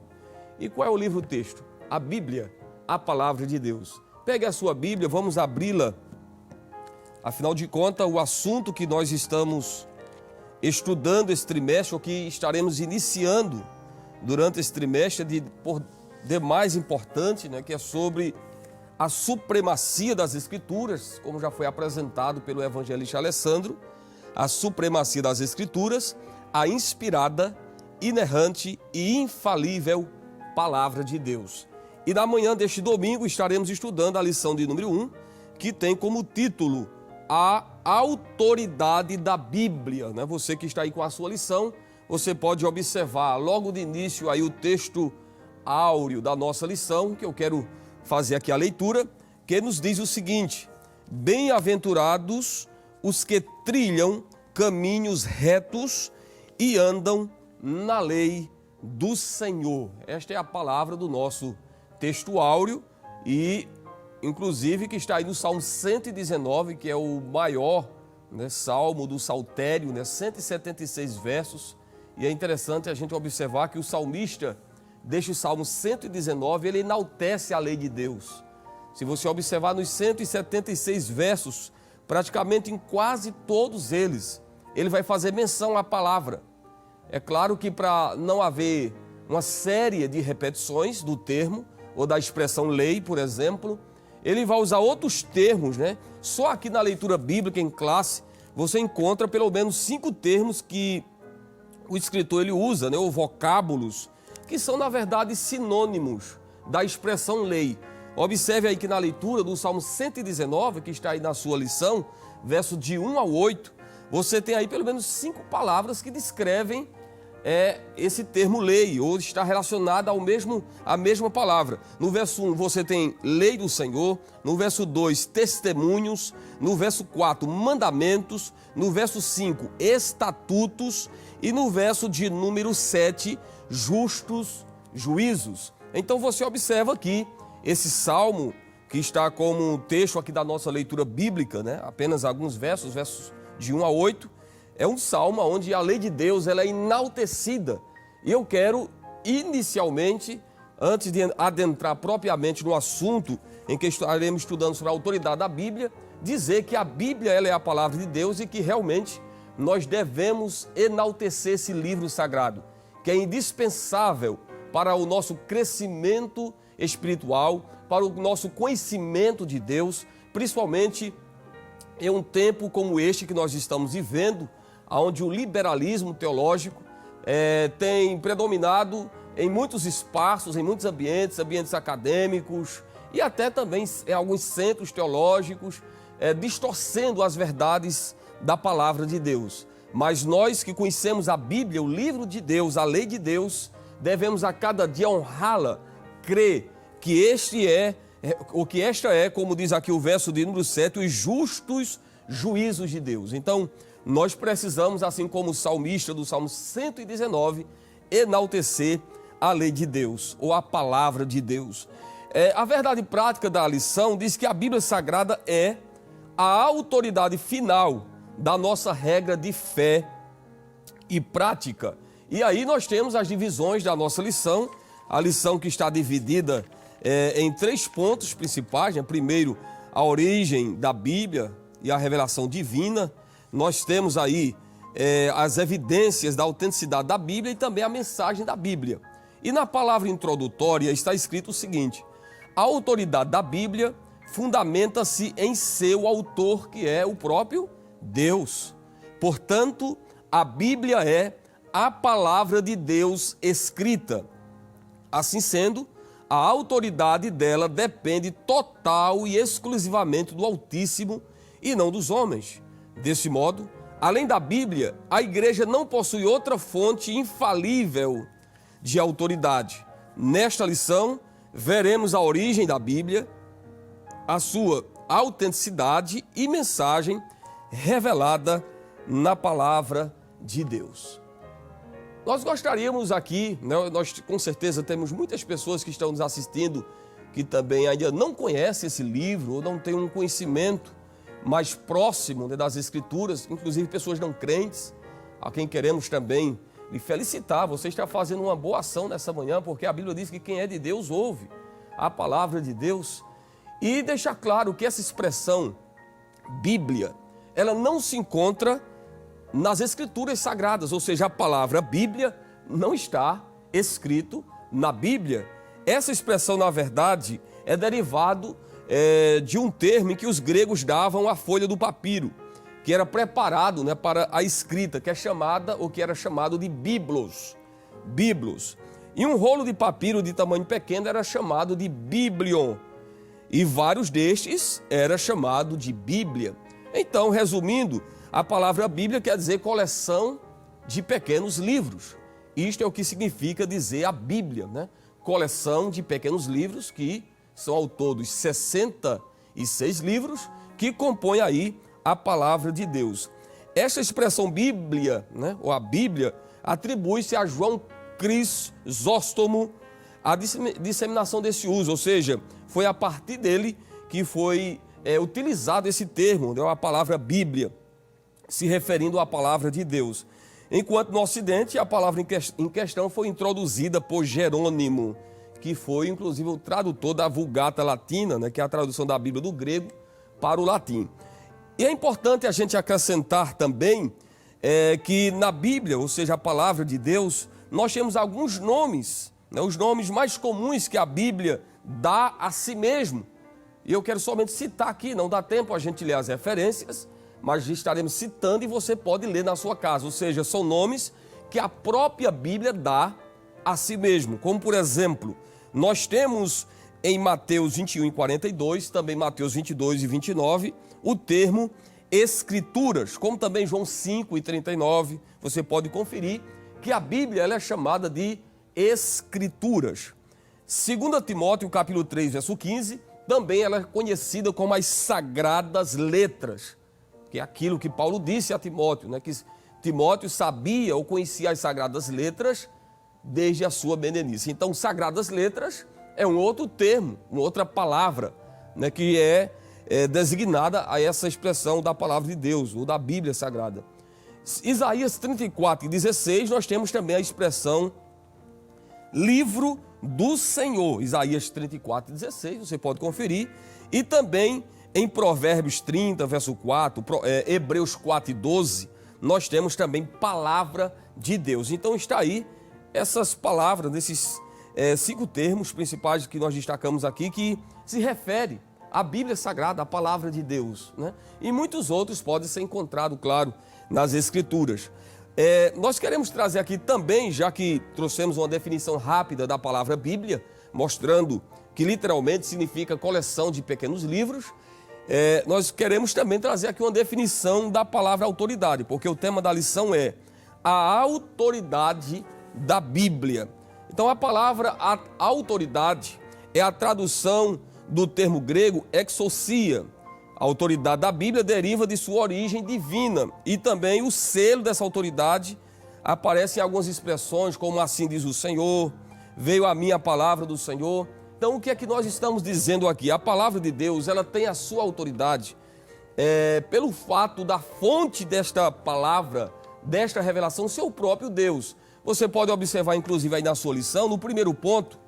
E qual é o livro-texto? A Bíblia, a Palavra de Deus. Pegue a sua Bíblia, vamos abri-la. Afinal de contas, o assunto que nós estamos estudando esse trimestre, ou que estaremos iniciando durante esse trimestre, por demais importante, né, que é sobre a supremacia das Escrituras, como já foi apresentado pelo evangelista Alessandro, a supremacia das Escrituras, a inspirada, inerrante e infalível Palavra de Deus. E na manhã deste domingo estaremos estudando a lição de número 1, que tem como título A Autoridade da Bíblia. Né? Você que está aí com a sua lição, você pode observar logo de início aí o texto áureo da nossa lição, que eu quero fazer aqui a leitura, que nos diz o seguinte: bem-aventurados os que trilham caminhos retos e andam na lei do Senhor. Esta é a palavra do nosso texto áureo e, inclusive, que está aí no Salmo 119, que é o maior, né, salmo do saltério, né, 176 versos. E é interessante a gente observar que o salmista, deste Salmo 119, ele enaltece a lei de Deus. Se você observar nos 176 versos, praticamente em quase todos eles, ele vai fazer menção à palavra. É claro que para não haver uma série de repetições do termo, ou da expressão lei, por exemplo, ele vai usar outros termos, né? Só aqui na leitura bíblica em classe, você encontra pelo menos 5 termos que o escritor ele usa, né? Ou vocábulos, que são na verdade sinônimos da expressão lei. Observe aí que na leitura do Salmo 119, que está aí na sua lição, verso de 1 ao 8, você tem aí pelo menos 5 palavras que descrevem esse termo lei, ou está relacionada à mesma palavra. No verso 1 você tem lei do Senhor, no verso 2 testemunhos, no verso 4 mandamentos, no verso 5 estatutos e no verso de número 7 justos juízos. Então você observa aqui esse salmo que está como um texto aqui da nossa leitura bíblica, né? Apenas alguns versos de 1 a 8, é um salmo onde a lei de Deus ela é enaltecida. E eu quero, inicialmente, antes de adentrar propriamente no assunto em que estaremos estudando sobre a autoridade da Bíblia, dizer que a Bíblia ela é a palavra de Deus e que realmente nós devemos enaltecer esse livro sagrado, que é indispensável para o nosso crescimento espiritual, para o nosso conhecimento de Deus, principalmente em um tempo como este que nós estamos vivendo, onde o liberalismo teológico tem predominado em muitos espaços, em muitos ambientes acadêmicos e até também em alguns centros teológicos, distorcendo as verdades da palavra de Deus. Mas nós que conhecemos a Bíblia, o livro de Deus, a lei de Deus, devemos a cada dia honrá-la, crer que esta é, como diz aqui o verso de número 7, os justos juízos de Deus. Então, nós precisamos, assim como o salmista do Salmo 119, enaltecer a lei de Deus, ou a palavra de Deus. A verdade prática da lição diz que a Bíblia Sagrada é a autoridade final da nossa regra de fé e prática. E aí nós temos as divisões da nossa lição, a lição que está dividida em 3 pontos principais, né? Primeiro, a origem da Bíblia e a revelação divina. Nós temos aí as evidências da autenticidade da Bíblia e também a mensagem da Bíblia. E na palavra introdutória está escrito o seguinte: a autoridade da Bíblia fundamenta-se em seu autor, que é o próprio Deus. Portanto, a Bíblia é a palavra de Deus escrita. Assim sendo, a autoridade dela depende total e exclusivamente do Altíssimo e não dos homens. Desse modo, além da Bíblia, a igreja não possui outra fonte infalível de autoridade. Nesta lição, veremos a origem da Bíblia, a sua autenticidade e mensagem revelada na palavra de Deus. Nós gostaríamos aqui, né, nós com certeza temos muitas pessoas que estão nos assistindo que também ainda não conhecem esse livro ou não têm um conhecimento mais próximo, né, das Escrituras, inclusive pessoas não crentes, a quem queremos também lhe felicitar. Você está fazendo uma boa ação nessa manhã, porque a Bíblia diz que quem é de Deus ouve a palavra de Deus. E deixar claro que essa expressão Bíblia, ela não se encontra nas Escrituras Sagradas, ou seja, a palavra Bíblia não está escrito na Bíblia. Essa expressão, na verdade, é derivado de um termo em que os gregos davam à folha do papiro, que era preparado, né, para a escrita, que é chamada, ou que era chamado de biblos. Biblos. E um rolo de papiro de tamanho pequeno era chamado de biblion. E vários destes era chamado de Bíblia. Então, resumindo, a palavra Bíblia quer dizer coleção de pequenos livros. Isto é o que significa dizer a Bíblia, né? Coleção de pequenos livros, que são ao todo 66 livros, que compõem aí a palavra de Deus. Esta expressão Bíblia, né, ou a Bíblia, atribui-se a João Crisóstomo a disseminação desse uso, ou seja, foi a partir dele que foi utilizado esse termo, né, a palavra Bíblia, se referindo à palavra de Deus. Enquanto no Ocidente, a palavra em questão foi introduzida por Jerônimo, que foi inclusive o tradutor da Vulgata Latina, né, que é a tradução da Bíblia do grego para o latim. E é importante a gente acrescentar também que na Bíblia, ou seja, a palavra de Deus, nós temos alguns nomes, né, os nomes mais comuns que a Bíblia dá a si mesmo. E eu quero somente citar aqui, não dá tempo a gente ler as referências, mas estaremos citando e você pode ler na sua casa. Ou seja, são nomes que a própria Bíblia dá a si mesmo. Como, por exemplo, nós temos em Mateus 21 e 42, também Mateus 22 e 29, o termo Escrituras, como também João 5 e 39, você pode conferir que a Bíblia ela é chamada de Escrituras. 2 Timóteo, capítulo 3, verso 15, também ela é conhecida como as Sagradas Letras, que é aquilo que Paulo disse a Timóteo, né? Que Timóteo sabia ou conhecia as Sagradas Letras desde a sua meninice. Então, Sagradas Letras é um outro termo, uma outra palavra, né? Que é designada a essa expressão da palavra de Deus, ou da Bíblia Sagrada. Isaías 34 e 16, nós temos também a expressão Livro do Senhor. Isaías 34 e 16, você pode conferir. E também em Provérbios 30, verso 4, Hebreus 4 e 12, nós temos também palavra de Deus. Então está aí essas palavras, desses 5 termos principais que nós destacamos aqui, que se refere à Bíblia Sagrada, à palavra de Deus, né? E muitos outros podem ser encontrados, claro, nas Escrituras. Nós queremos trazer aqui também, já que trouxemos uma definição rápida da palavra Bíblia, mostrando que literalmente significa coleção de pequenos livros, nós queremos também trazer aqui uma definição da palavra autoridade, porque o tema da lição é a autoridade da Bíblia. Então a palavra autoridade é a tradução do termo grego exousia. A autoridade da Bíblia deriva de sua origem divina e também o selo dessa autoridade aparece em algumas expressões, como assim diz o Senhor, veio a mim a palavra do Senhor. Então o que é que nós estamos dizendo aqui? A palavra de Deus, ela tem a sua autoridade pelo fato da fonte desta palavra, desta revelação, ser o próprio Deus. Você pode observar, inclusive, aí na sua lição, no primeiro ponto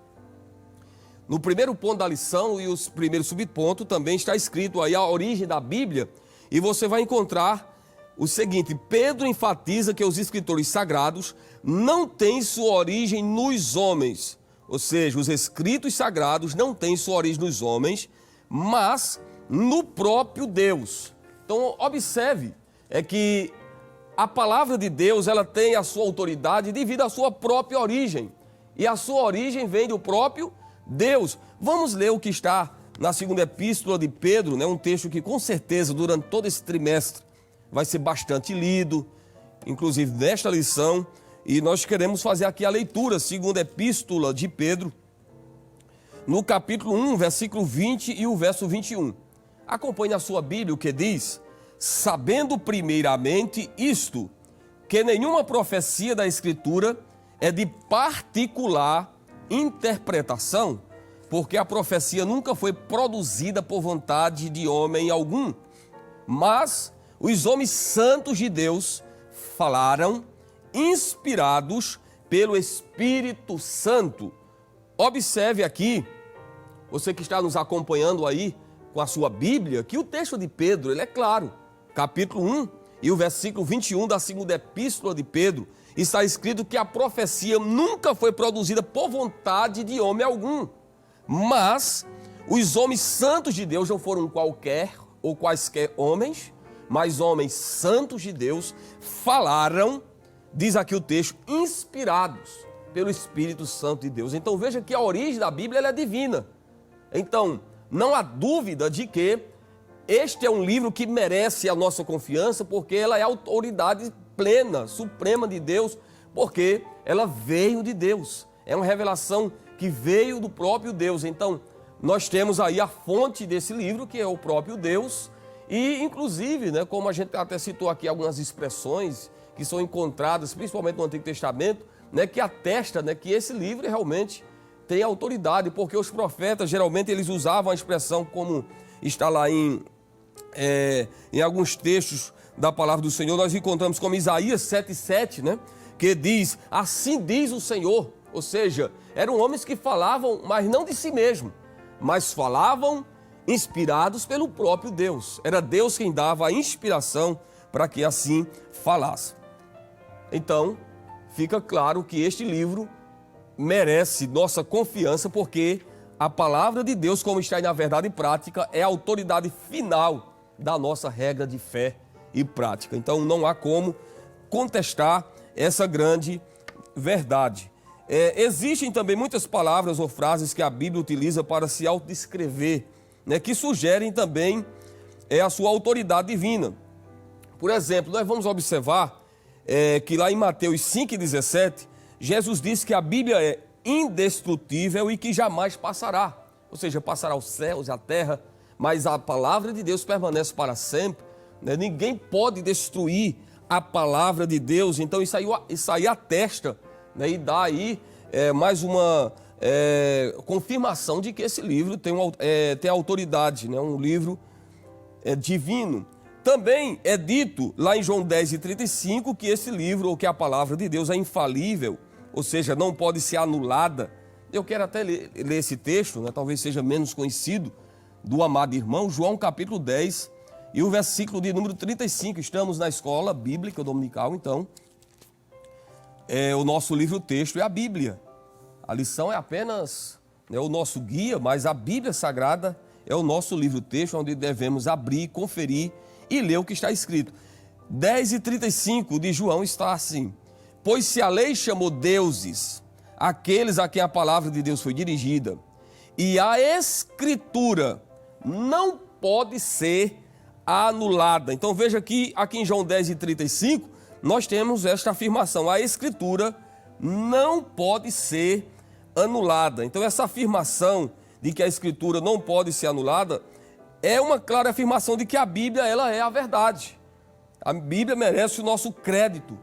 da lição e os primeiros subpontos também está escrito aí a origem da Bíblia, e você vai encontrar o seguinte: Pedro enfatiza que os escritores sagrados não têm sua origem nos homens, ou seja, os escritos sagrados não têm sua origem nos homens, mas no próprio Deus. Então observe, que a palavra de Deus ela tem a sua autoridade devido à sua própria origem, e a sua origem vem do próprio Deus. Vamos ler o que está na segunda epístola de Pedro, né? Um texto que com certeza durante todo esse trimestre vai ser bastante lido, inclusive nesta lição, e nós queremos fazer aqui a leitura, segunda epístola de Pedro, no capítulo 1, versículo 20 e o verso 21. Acompanhe a sua Bíblia o que diz: sabendo primeiramente isto, que nenhuma profecia da Escritura é de particular interpretação, porque a profecia nunca foi produzida por vontade de homem algum, mas os homens santos de Deus falaram, inspirados pelo Espírito Santo. Observe aqui, você que está nos acompanhando aí com a sua Bíblia, que o texto de Pedro, ele é claro, capítulo 1 e o versículo 21 da segunda epístola de Pedro, está escrito que a profecia nunca foi produzida por vontade de homem algum, mas os homens santos de Deus não foram qualquer ou quaisquer homens, mas homens santos de Deus falaram, diz aqui o texto, inspirados pelo Espírito Santo de Deus. Então veja que a origem da Bíblia ela é divina. Então, não há dúvida de que este é um livro que merece a nossa confiança, porque ela é a autoridade plena, suprema de Deus, porque ela veio de Deus. É uma revelação que veio do próprio Deus. Então, nós temos aí a fonte desse livro, que é o próprio Deus, e inclusive, né, como a gente até citou aqui algumas expressões que são encontradas, principalmente no Antigo Testamento, né, que atesta, né, que esse livro realmente tem autoridade, porque os profetas, geralmente, eles usavam a expressão como está lá em alguns textos da palavra do Senhor, nós encontramos como Isaías 7,7, né, que diz, assim diz o Senhor, ou seja, eram homens que falavam, mas não de si mesmo, mas falavam inspirados pelo próprio Deus. Era Deus quem dava a inspiração para que assim falasse. Então, fica claro que este livro merece nossa confiança, porque a palavra de Deus, como está aí na verdade prática, é a autoridade final da nossa regra de fé e prática. Então, não há como contestar essa grande verdade. Existem também muitas palavras ou frases que a Bíblia utiliza para se autodescrever, né, que sugerem também a sua autoridade divina. Por exemplo, nós vamos observar que lá em Mateus 5,17, Jesus disse que a Bíblia é indestrutível e que jamais passará. Ou seja, passará os céus e a terra, mas a palavra de Deus permanece para sempre. Né? Ninguém pode destruir a palavra de Deus. Então isso aí atesta, né, e dá aí mais uma confirmação de que esse livro tem autoridade, né, um livro divino. Também é dito lá em João 10,35 que esse livro, ou que a palavra de Deus é infalível, ou seja, não pode ser anulada. Eu quero até ler esse texto, né, talvez seja menos conhecido, do amado irmão, João capítulo 10 e o versículo de número 35. Estamos na escola bíblica dominical, então o nosso livro-texto é a Bíblia. A lição é apenas o nosso guia, mas a Bíblia Sagrada é o nosso livro-texto, onde devemos abrir, conferir e ler o que está escrito. 10:35 de João está assim: pois se a lei chamou deuses aqueles a quem a palavra de Deus foi dirigida, e a Escritura não pode ser anulada. Então veja que aqui em João 10:35 nós temos esta afirmação: a Escritura não pode ser anulada. Então essa afirmação de que a Escritura não pode ser anulada é uma clara afirmação de que a Bíblia ela é a verdade. A Bíblia merece o nosso crédito.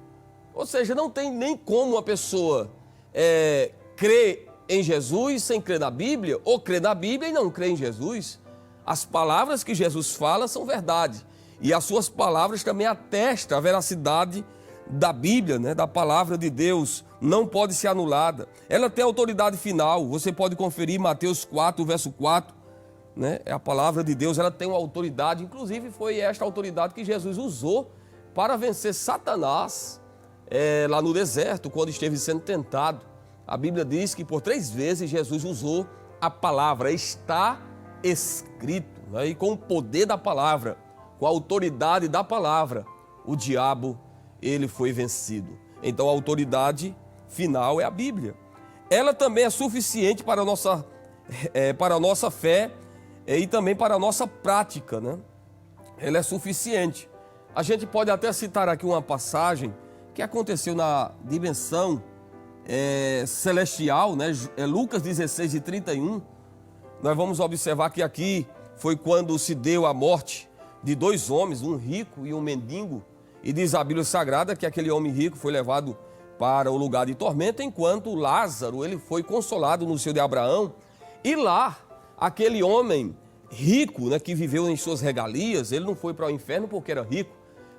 Ou seja, não tem nem como uma pessoa crer em Jesus sem crer na Bíblia, ou crer na Bíblia e não crer em Jesus. As palavras que Jesus fala são verdade. E as suas palavras também atestam a veracidade da Bíblia, né, da palavra de Deus. Não pode ser anulada. Ela tem autoridade final. Você pode conferir Mateus 4, verso 4. Né? A palavra de Deus, ela tem uma autoridade. Inclusive foi esta autoridade que Jesus usou para vencer Satanás lá no deserto, quando esteve sendo tentado. A Bíblia diz que por 3 vezes Jesus usou a palavra, está escrito, né? E com o poder da palavra, com a autoridade da palavra, o diabo, ele foi vencido. Então a autoridade final é a Bíblia. Ela também é suficiente para a nossa fé e também para a nossa prática, né? Ela é suficiente. A gente pode até citar aqui uma passagem que aconteceu na dimensão celestial, né? Lucas 16:31. Nós vamos observar que aqui foi quando se deu a morte de 2 homens, um rico e um mendigo. E diz a Bíblia Sagrada que aquele homem rico foi levado para o lugar de tormento, enquanto Lázaro ele foi consolado no seio de Abraão. E lá, aquele homem rico, né, que viveu em suas regalias, ele não foi para o inferno porque era rico,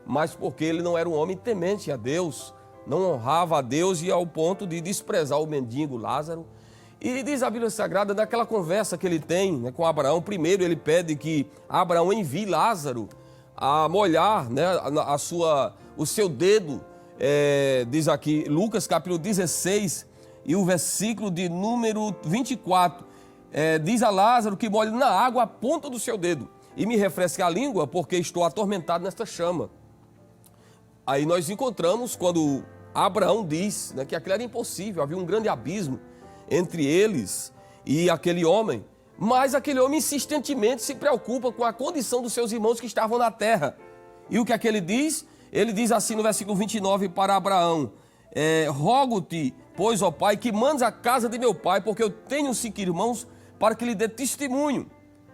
mas porque ele não era um homem temente a Deus, não honrava a Deus e ao ponto de desprezar o mendigo Lázaro. E diz a Bíblia Sagrada, naquela conversa que ele tem, né, com Abraão, primeiro ele pede que Abraão envie Lázaro a molhar, né, o seu dedo, diz aqui, Lucas capítulo 16 e o versículo de número 24, diz a Lázaro que molhe na água a ponta do seu dedo e me refresque a língua porque estou atormentado nesta chama. Aí nós encontramos, quando Abraão diz, né, que aquilo era impossível, havia um grande abismo entre eles e aquele homem. Mas aquele homem insistentemente se preocupa com a condição dos seus irmãos que estavam na terra. E o que é que ele diz? Ele diz assim no versículo 29 para Abraão: rogo-te, pois, ó pai, que mandes a casa de meu pai, porque eu tenho 5 irmãos, para que lhe dê testemunho,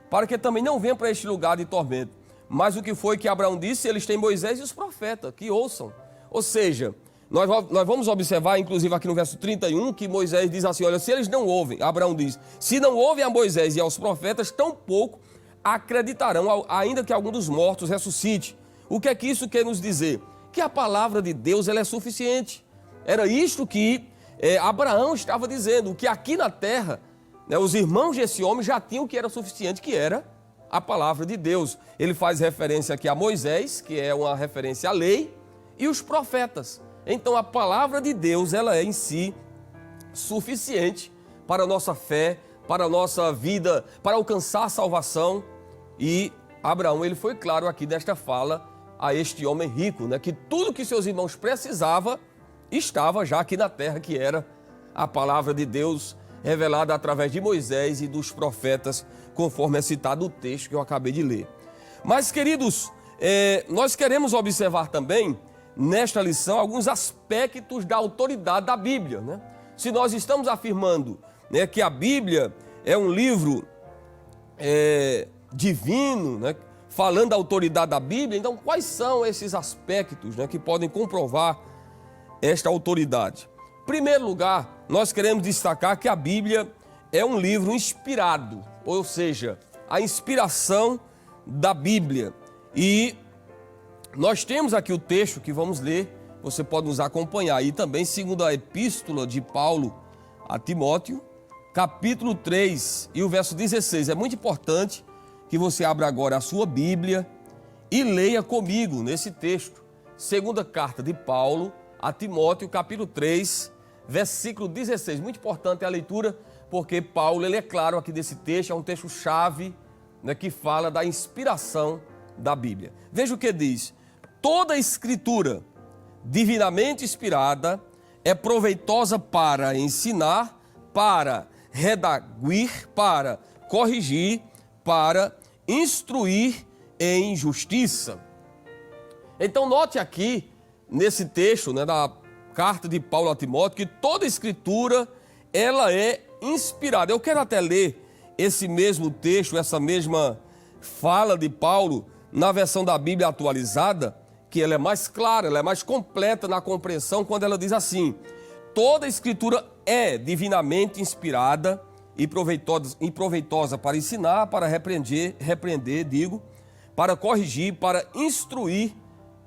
para que também não venha para este lugar de tormento. Mas o que foi que Abraão disse? Eles têm Moisés e os profetas, que ouçam. Ou seja, nós vamos observar, inclusive aqui no verso 31, que Moisés diz assim, olha, se eles não ouvem, Abraão diz, se não ouvem a Moisés e aos profetas, tampouco acreditarão, ainda que algum dos mortos ressuscite. O que é que isso quer nos dizer? Que a palavra de Deus ela é suficiente. Era isto que Abraão estava dizendo, que aqui na terra, né, os irmãos desse homem já tinham o que era suficiente, que era a palavra de Deus. Ele faz referência aqui a Moisés, que é uma referência à lei, e os profetas. Então a palavra de Deus, ela é em si suficiente para a nossa fé, para a nossa vida, para alcançar a salvação. E Abraão, ele foi claro aqui nesta fala a este homem rico, né, que tudo que seus irmãos precisavam estava já aqui na terra, que era a palavra de Deus revelada através de Moisés e dos profetas, conforme é citado o texto que eu acabei de ler. Mas, queridos, nós queremos observar também nesta lição alguns aspectos da autoridade da Bíblia, né? Se nós estamos afirmando, né, que a Bíblia é um livro divino, né, falando da autoridade da Bíblia, então quais são esses aspectos, né, que podem comprovar esta autoridade? Em primeiro lugar, nós queremos destacar que a Bíblia é um livro inspirado, ou seja, a inspiração da Bíblia. E nós temos aqui o texto que vamos ler, você pode nos acompanhar, e também segundo a epístola de Paulo a Timóteo, capítulo 3 e o verso 16. É muito importante que você abra agora a sua Bíblia e leia comigo nesse texto. Segunda carta de Paulo a Timóteo, capítulo 3, versículo 16. Muito importante a leitura, porque Paulo, ele é claro aqui desse texto, é um texto-chave, né, que fala da inspiração da Bíblia. Veja o que diz: toda a escritura divinamente inspirada é proveitosa para ensinar, para redarguir, para corrigir, para instruir em justiça. Então note aqui, nesse texto, né, da carta de Paulo a Timóteo, que toda a escritura, ela é inspirada. Eu quero até ler esse mesmo texto, essa mesma fala de Paulo, na versão da Bíblia atualizada, que ela é mais clara, ela é mais completa na compreensão, quando ela diz assim: toda a escritura é divinamente inspirada e proveitosa para ensinar, para repreender, para corrigir, para instruir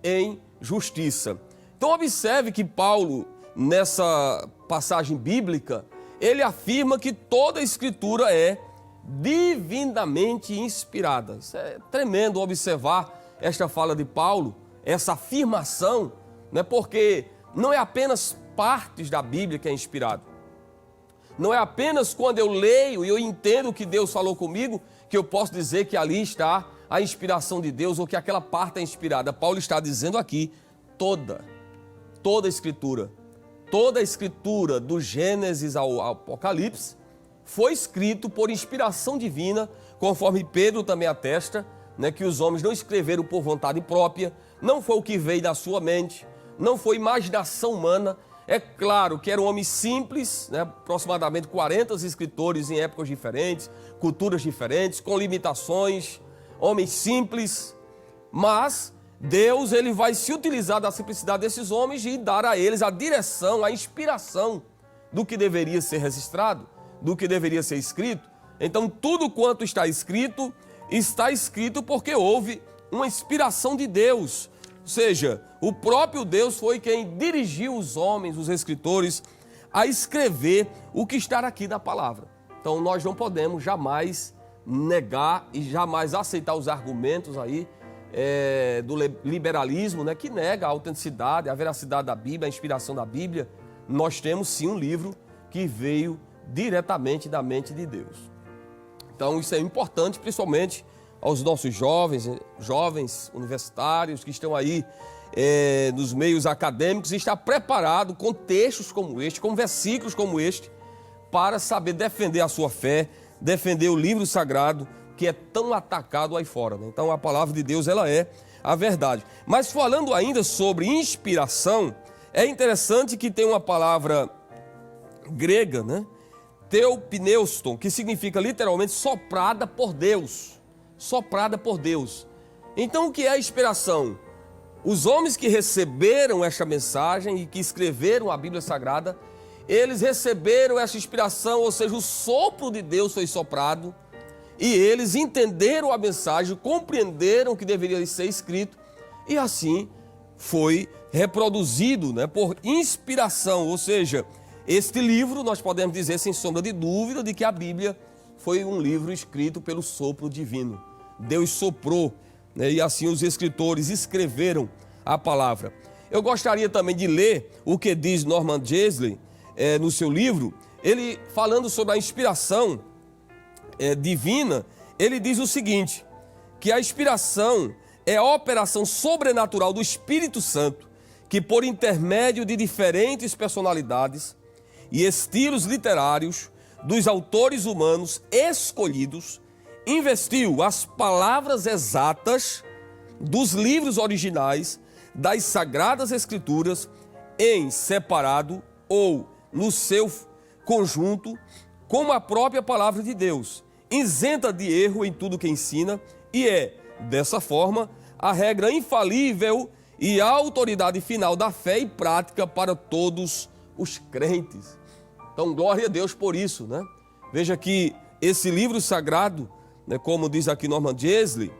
em justiça. Então observe que Paulo, nessa passagem bíblica, ele afirma que toda a escritura é divinamente inspirada. Isso é tremendo observar esta fala de Paulo, essa afirmação, né? Porque não é apenas partes da Bíblia que é inspirado. Não é apenas quando eu leio e eu entendo o que Deus falou comigo que eu posso dizer que ali está a inspiração de Deus ou que aquela parte é inspirada. Paulo está dizendo aqui toda a escritura do Gênesis ao Apocalipse foi escrito por inspiração divina, conforme Pedro também atesta, né, que os homens não escreveram por vontade própria, não foi o que veio da sua mente, não foi imaginação humana. É claro que era um homem simples, né, aproximadamente 40 escritores em épocas diferentes, culturas diferentes, com limitações, homens simples, mas Deus, ele vai se utilizar da simplicidade desses homens e dar a eles a direção, a inspiração do que deveria ser registrado, do que deveria ser escrito. Então tudo quanto está escrito porque houve uma inspiração de Deus. Ou seja, o próprio Deus foi quem dirigiu os homens, os escritores, a escrever o que está aqui na palavra. Então nós não podemos jamais negar e jamais aceitar os argumentos aí do liberalismo, né, que nega a autenticidade, a veracidade da Bíblia, a inspiração da Bíblia. Nós temos sim um livro que veio diretamente da mente de Deus. Então isso é importante, principalmente aos nossos jovens universitários que estão aí nos meios acadêmicos, está preparado com textos como este, com versículos como este, para saber defender a sua fé, defender o livro sagrado, que é tão atacado aí fora, né? Então a palavra de Deus, ela é a verdade. Mas falando ainda sobre inspiração, é interessante que tem uma palavra grega, né? Theopneuston, que significa literalmente soprada por Deus. Soprada por Deus. Então o que é a inspiração? Os homens que receberam esta mensagem e que escreveram a Bíblia Sagrada, eles receberam essa inspiração, ou seja, o sopro de Deus foi soprado, e eles entenderam a mensagem, compreenderam o que deveria ser escrito, e assim foi reproduzido, né, por inspiração. Ou seja, este livro, nós podemos dizer sem sombra de dúvida de que a Bíblia foi um livro escrito pelo sopro divino. Deus soprou, né, e assim os escritores escreveram a palavra. Eu gostaria também de ler o que diz Norman Geisler no seu livro. Ele, falando sobre a inspiração divina, ele diz o seguinte, que a inspiração é a operação sobrenatural do Espírito Santo, que por intermédio de diferentes personalidades e estilos literários dos autores humanos escolhidos, investiu as palavras exatas dos livros originais das Sagradas Escrituras em separado ou no seu conjunto, como a própria palavra de Deus, isenta de erro em tudo que ensina, e é, dessa forma, a regra infalível e a autoridade final da fé e prática para todos os crentes. Então, glória a Deus por isso, né? Veja que esse livro sagrado, né, como diz aqui Norman Geisler,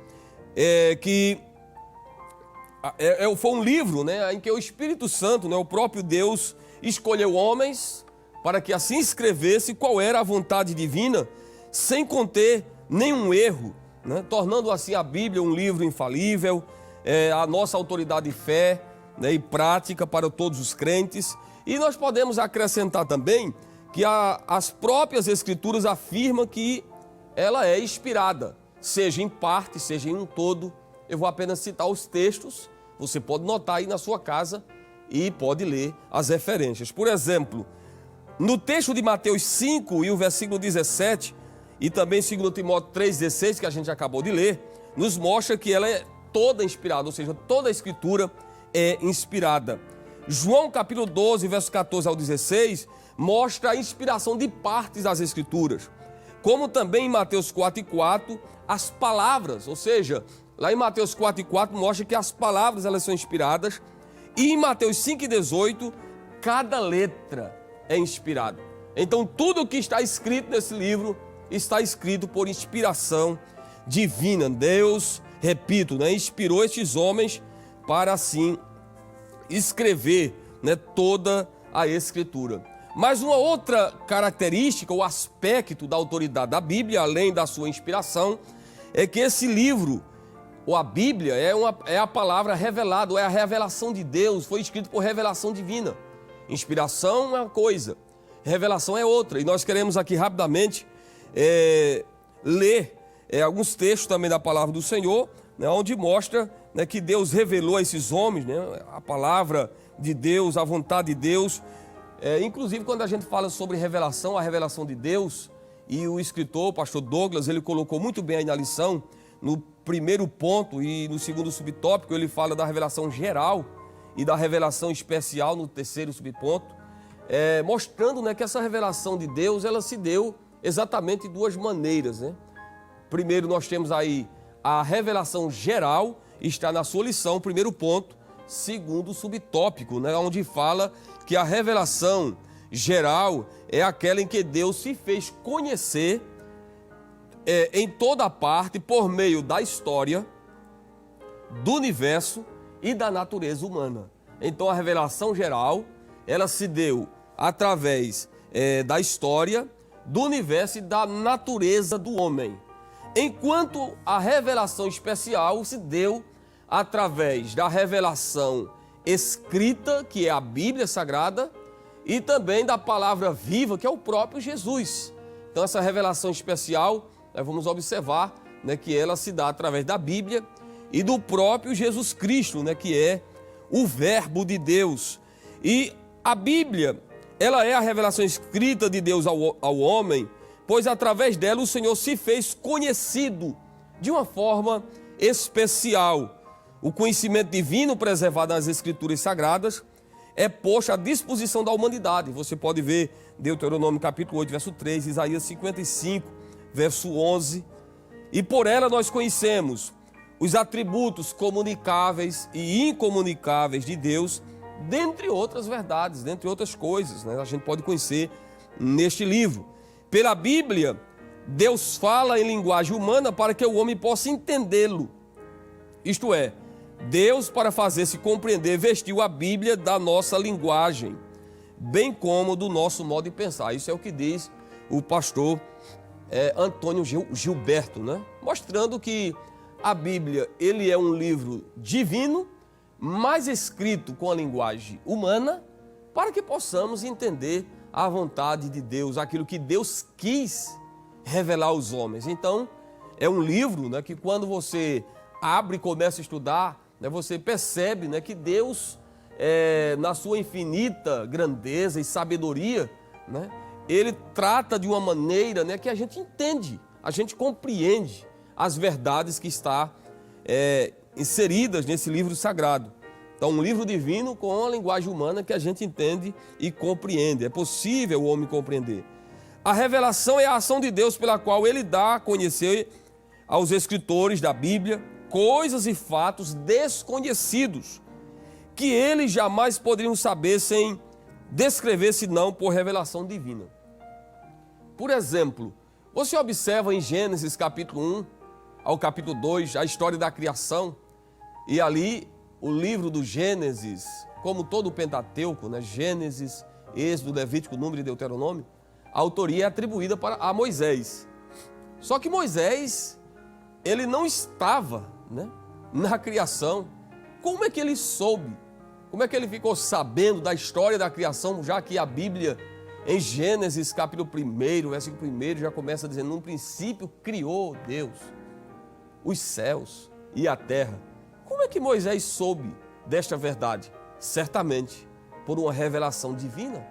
foi um livro, né, em que o Espírito Santo, né, o próprio Deus, escolheu homens para que assim escrevesse qual era a vontade divina, sem conter nenhum erro, né, tornando assim a Bíblia um livro infalível, a nossa autoridade de fé, né, e prática para todos os crentes. E nós podemos acrescentar também que as próprias Escrituras afirmam que ela é inspirada, seja em parte, seja em um todo. Eu vou apenas citar os textos, você pode notar aí na sua casa e pode ler as referências. Por exemplo, no texto de Mateus 5 e o versículo 17, e também 2 Timóteo 3,16, que a gente acabou de ler, nos mostra que ela é toda inspirada, ou seja, toda a Escritura é inspirada. João capítulo 12, verso 14 ao 16, mostra a inspiração de partes das Escrituras. Como também em Mateus 4,4, as palavras, ou seja, lá em Mateus 4,4 mostra que as palavras elas são inspiradas, e em Mateus 5,18, cada letra é inspirada. Então tudo o que está escrito nesse livro está escrito por inspiração divina. Deus, repito, né, inspirou estes homens para assim escrever, né, toda a Escritura. Mas uma outra característica, ou aspecto da autoridade da Bíblia, além da sua inspiração, é que esse livro, ou a Bíblia, é a palavra revelada, ou é a revelação de Deus, foi escrito por revelação divina. Inspiração é uma coisa, revelação é outra. E nós queremos aqui rapidamente ler alguns textos também da palavra do Senhor, né, onde mostra, né, que Deus revelou a esses homens, né, a palavra de Deus, a vontade de Deus. Inclusive, quando a gente fala sobre revelação, a revelação de Deus, e o escritor, o pastor Douglas, ele colocou muito bem aí na lição, no primeiro ponto e no segundo subtópico, ele fala da revelação geral e da revelação especial no terceiro subponto, mostrando, né, que essa revelação de Deus, ela se deu exatamente de duas maneiras, né? Primeiro, nós temos aí a revelação geral, está na sua lição, primeiro ponto, segundo subtópico, né, onde fala que a revelação geral é aquela em que Deus se fez conhecer em toda parte por meio da história, do universo e da natureza humana. Então a revelação geral, ela se deu através da história, do universo e da natureza do homem. Enquanto a revelação especial se deu através da revelação escrita, que é a Bíblia Sagrada, e também da palavra viva, que é o próprio Jesus. Então essa revelação especial, nós vamos observar, né, que ela se dá através da Bíblia e do próprio Jesus Cristo, né, que é o Verbo de Deus. E a Bíblia, ela é a revelação escrita de Deus ao homem, pois através dela o Senhor se fez conhecido de uma forma especial. O conhecimento divino preservado nas Escrituras Sagradas é posto à disposição da humanidade. Você pode ver Deuteronômio capítulo 8, verso 3, Isaías 55, verso 11. E por ela nós conhecemos os atributos comunicáveis e incomunicáveis de Deus, dentre outras verdades, dentre outras coisas, né? A gente pode conhecer neste livro. Pela Bíblia, Deus fala em linguagem humana para que o homem possa entendê-lo. Isto é, Deus, para fazer-se compreender, vestiu a Bíblia da nossa linguagem, bem como do nosso modo de pensar. Isso é o que diz o pastor Antônio Gilberto, né? Mostrando que a Bíblia, ele é um livro divino, mas escrito com a linguagem humana, para que possamos entender a vontade de Deus, aquilo que Deus quis revelar aos homens. Então, é um livro, né, que quando você abre e começa a estudar, né, você percebe, né, que Deus, na sua infinita grandeza e sabedoria, né, ele trata de uma maneira, né, que a gente entende, a gente compreende as verdades que estão inseridas nesse livro sagrado. Então, um livro divino com a linguagem humana que a gente entende e compreende. É possível o homem compreender. A revelação é a ação de Deus pela qual ele dá a conhecer aos escritores da Bíblia coisas e fatos desconhecidos que eles jamais poderiam saber sem descrever, senão por revelação divina. Por exemplo, você observa em Gênesis capítulo 1 ao capítulo 2 a história da criação, e ali o livro do Gênesis, como todo o Pentateuco, né? Gênesis, Êxodo, Levítico, Número e Deuteronômio, a autoria é atribuída a Moisés. Só que Moisés, ele não estava, né, na criação. Como é que ele soube? Como é que ele ficou sabendo da história da criação, já que a Bíblia, em Gênesis capítulo 1, versículo 1, já começa dizendo: no princípio criou Deus os céus e a terra. Como é que Moisés soube desta verdade? Certamente por uma revelação divina.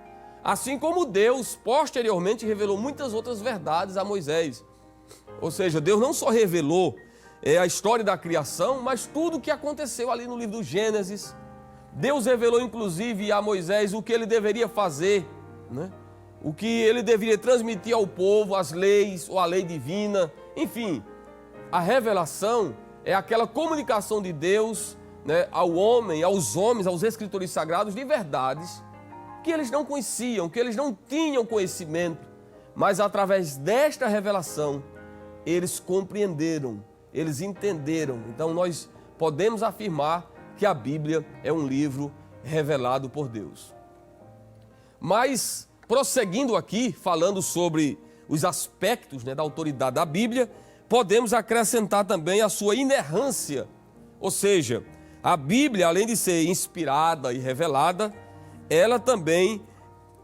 Assim como Deus posteriormente revelou muitas outras verdades a Moisés. Ou seja, Deus não só revelou a história da criação, mas tudo o que aconteceu ali no livro do Gênesis. Deus revelou inclusive a Moisés o que ele deveria fazer, né? O que ele deveria transmitir ao povo, as leis ou a lei divina. Enfim, a revelação é aquela comunicação de Deus, né, ao homem, aos homens, aos escritores sagrados, de verdades que eles não conheciam, que eles não tinham conhecimento, mas através desta revelação eles compreenderam, eles entenderam. Então nós podemos afirmar que a Bíblia é um livro revelado por Deus. Mas, prosseguindo aqui, falando sobre os aspectos, né, da autoridade da Bíblia, podemos acrescentar também a sua inerrância. Ou seja, a Bíblia, além de ser inspirada e revelada, ela também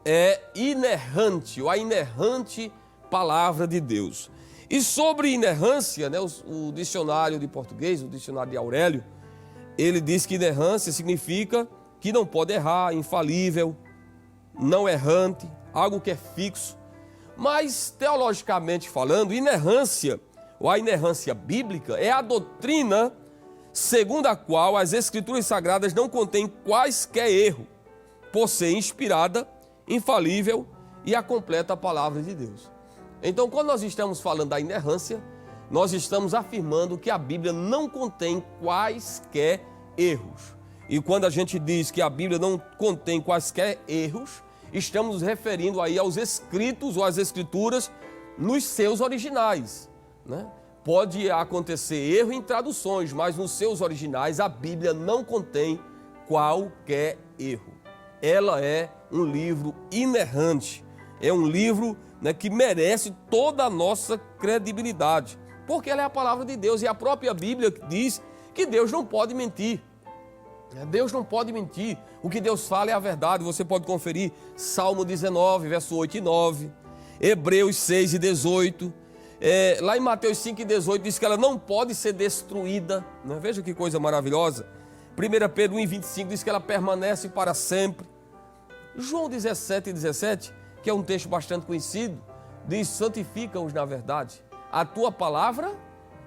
é inerrante, ou a inerrante palavra de Deus. E sobre inerrância, né, o dicionário de português, o dicionário de Aurélio, ele diz que inerrância significa que não pode errar, infalível, não errante, algo que é fixo. Mas, teologicamente falando, inerrância, ou a inerrância bíblica, é a doutrina segundo a qual as Escrituras Sagradas não contêm quaisquer erro, por ser inspirada, infalível e a completa palavra de Deus. Então, quando nós estamos falando da inerrância, nós estamos afirmando que a Bíblia não contém quaisquer erros. E quando a gente diz que a Bíblia não contém quaisquer erros, estamos nos referindo aí aos escritos ou às escrituras nos seus originais, né? Pode acontecer erro em traduções, mas nos seus originais a Bíblia não contém qualquer erro. Ela é um livro inerrante, é um livro, né, que merece toda a nossa credibilidade, porque ela é a palavra de Deus, e a própria Bíblia diz que Deus não pode mentir. Deus não pode mentir. O que Deus fala é a verdade. Você pode conferir Salmo 19, verso 8 e 9, Hebreus 6 e 18. Lá em Mateus 5 e 18 diz que ela não pode ser destruída, né? Veja que coisa maravilhosa. 1 Pedro 1,25 diz que ela permanece para sempre. João 17,17, que é um texto bastante conhecido, diz: santifica-os na verdade. A tua palavra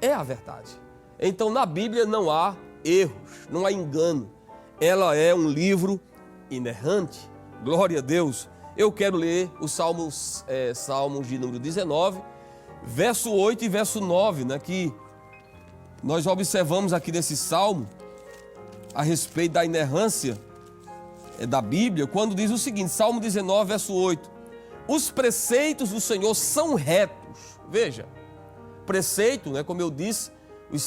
é a verdade. Então na Bíblia não há erros, não há engano. Ela é um livro inerrante. Glória a Deus. Eu quero ler os Salmos de número 19, verso 8 e verso 9, né, que nós observamos aqui nesse salmo a respeito da inerrância da Bíblia, quando diz o seguinte, Salmo 19, verso 8: os preceitos do Senhor são retos. Veja, preceito, né, como eu disse, os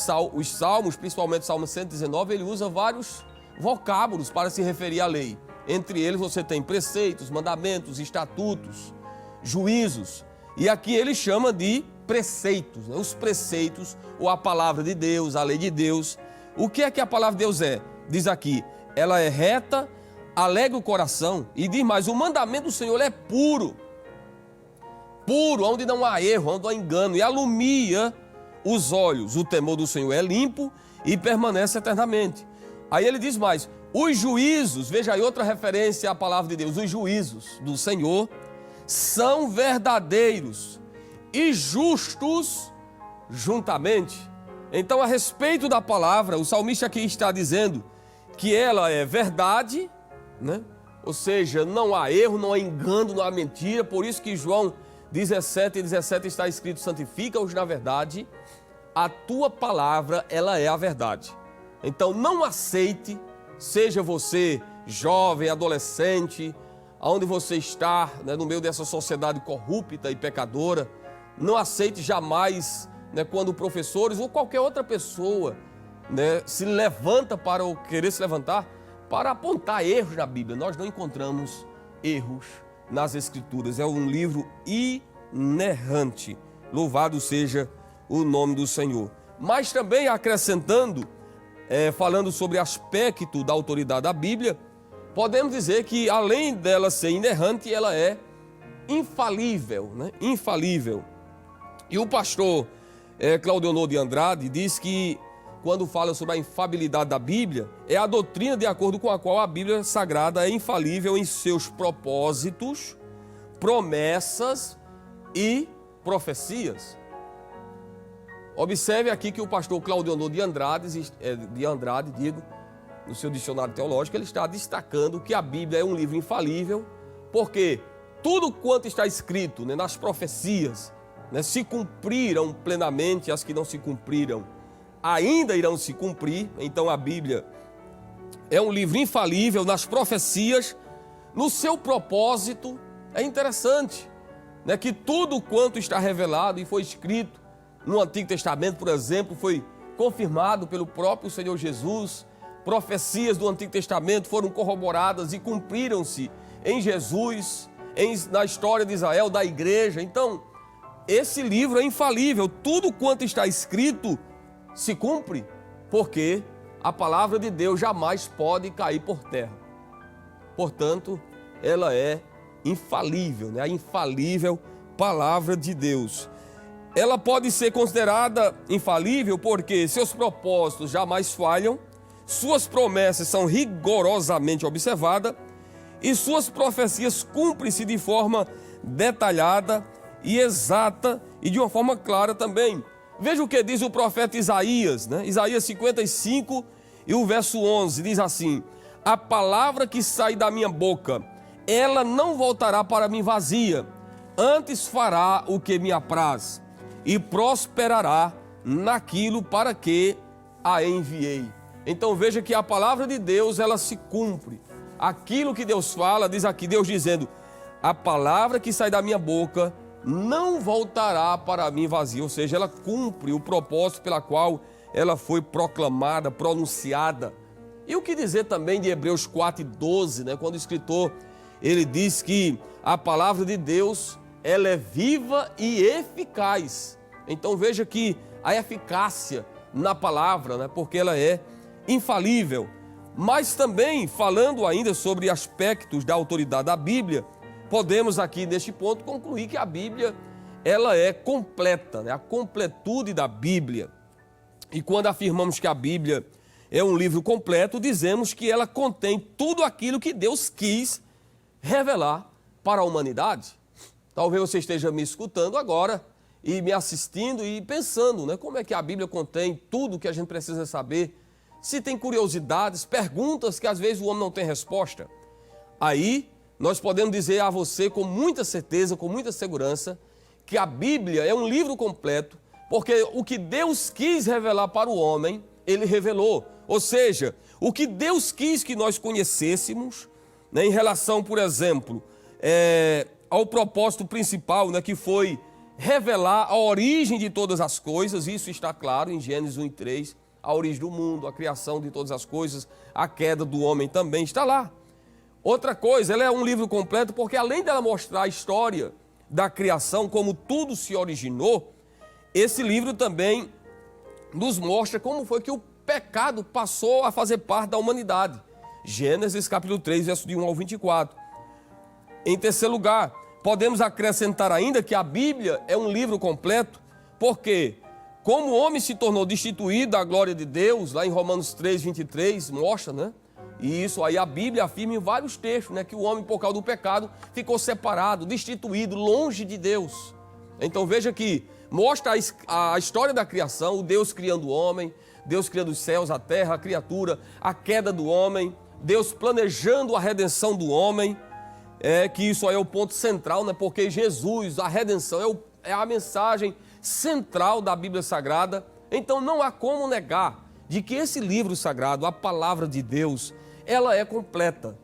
salmos, principalmente o Salmo 119, ele usa vários vocábulos para se referir à lei. Entre eles você tem preceitos, mandamentos, estatutos, juízos. E aqui ele chama de preceitos, né? Os preceitos, ou a palavra de Deus, a lei de Deus. O que é que a palavra de Deus é? Diz aqui, ela é reta, alegra o coração. E diz mais, o mandamento do Senhor é puro. Puro, onde não há erro, onde não há engano. E alumia os olhos. O temor do Senhor é limpo e permanece eternamente. Aí ele diz mais, os juízos, veja aí outra referência à palavra de Deus, os juízos do Senhor são verdadeiros e justos juntamente. Então, a respeito da palavra, o salmista aqui está dizendo que ela é verdade, né? Ou seja, não há erro, não há engano, não há mentira. Por isso que João 17:17 está escrito, santifica-os na verdade, a tua palavra, ela é a verdade. Então não aceite, seja você jovem, adolescente, aonde você está, né, no meio dessa sociedade corrupta e pecadora, não aceite jamais, né, quando professores ou qualquer outra pessoa, né, se levanta para querer se levantar para apontar erros na Bíblia. Nós não encontramos erros nas Escrituras. É um livro inerrante. Louvado seja o nome do Senhor. Mas também acrescentando, falando sobre aspecto da autoridade da Bíblia, podemos dizer que além dela ser inerrante, ela é infalível, né? Infalível. E o pastor Claudionor de Andrade diz que quando fala sobre a infalibilidade da Bíblia, é a doutrina de acordo com a qual a Bíblia Sagrada é infalível em seus propósitos, promessas e profecias. Observe aqui que o pastor Claudionor de Andrade, no seu dicionário teológico, ele está destacando que a Bíblia é um livro infalível, porque tudo quanto está escrito, né, nas profecias, né, se cumpriram plenamente, as que não se cumpriram ainda irão se cumprir. Então a Bíblia é um livro infalível nas profecias, no seu propósito. É interessante, né, que tudo quanto está revelado e foi escrito no Antigo Testamento, por exemplo, foi confirmado pelo próprio Senhor Jesus. Profecias do Antigo Testamento foram corroboradas e cumpriram-se em Jesus, na história de Israel, da igreja. Então, esse livro é infalível. Tudo quanto está escrito se cumpre, porque a palavra de Deus jamais pode cair por terra. Portanto, ela é infalível, né? A infalível palavra de Deus. Ela pode ser considerada infalível porque seus propósitos jamais falham, suas promessas são rigorosamente observadas e suas profecias cumprem-se de forma detalhada e exata e de uma forma clara também. Veja o que diz o profeta Isaías, né? Isaías 55 e o verso 11 diz assim: a palavra que sai da minha boca, ela não voltará para mim vazia, antes fará o que me apraz e prosperará naquilo para que a enviei. Então veja que a palavra de Deus, ela se cumpre. Aquilo que Deus fala, diz aqui Deus dizendo, a palavra que sai da minha boca não voltará para mim vazia, ou seja, ela cumpre o propósito pela qual ela foi proclamada, pronunciada. E o que dizer também de Hebreus 4:12, né? Quando o escritor, ele diz que a palavra de Deus, ela é viva e eficaz. Então veja que a eficácia na palavra, né? Porque ela é infalível. Mas também, falando ainda sobre aspectos da autoridade da Bíblia, podemos aqui neste ponto concluir que a Bíblia, ela é completa, né? A completude da Bíblia. E quando afirmamos que a Bíblia é um livro completo, dizemos que ela contém tudo aquilo que Deus quis revelar para a humanidade. Talvez você esteja me escutando agora e me assistindo e pensando, né, como é que a Bíblia contém tudo que a gente precisa saber. Se tem curiosidades, perguntas que às vezes o homem não tem resposta. Aí nós podemos dizer a você com muita certeza, com muita segurança, que a Bíblia é um livro completo, porque o que Deus quis revelar para o homem, Ele revelou. Ou seja, o que Deus quis que nós conhecêssemos, né, em relação, por exemplo, ao propósito principal, né, que foi revelar a origem de todas as coisas. Isso está claro em Gênesis 1:3, a origem do mundo, a criação de todas as coisas, a queda do homem também está lá. Outra coisa, ela é um livro completo porque além dela mostrar a história da criação, como tudo se originou, esse livro também nos mostra como foi que o pecado passou a fazer parte da humanidade. Gênesis capítulo 3, verso de 1 ao 24. Em terceiro lugar, podemos acrescentar ainda que a Bíblia é um livro completo, porque como o homem se tornou destituído da glória de Deus, lá em Romanos 3, 23, mostra, né? E isso aí a Bíblia afirma em vários textos, né? Que o homem, por causa do pecado, ficou separado, destituído, longe de Deus. Então veja que mostra a história da criação, o Deus criando o homem, Deus criando os céus, a terra, a criatura, a queda do homem, Deus planejando a redenção do homem, que isso aí é o ponto central, né? Porque Jesus, a redenção, é a mensagem central da Bíblia Sagrada. Então não há como negar de que esse livro sagrado, a palavra de Deus, ela é completa.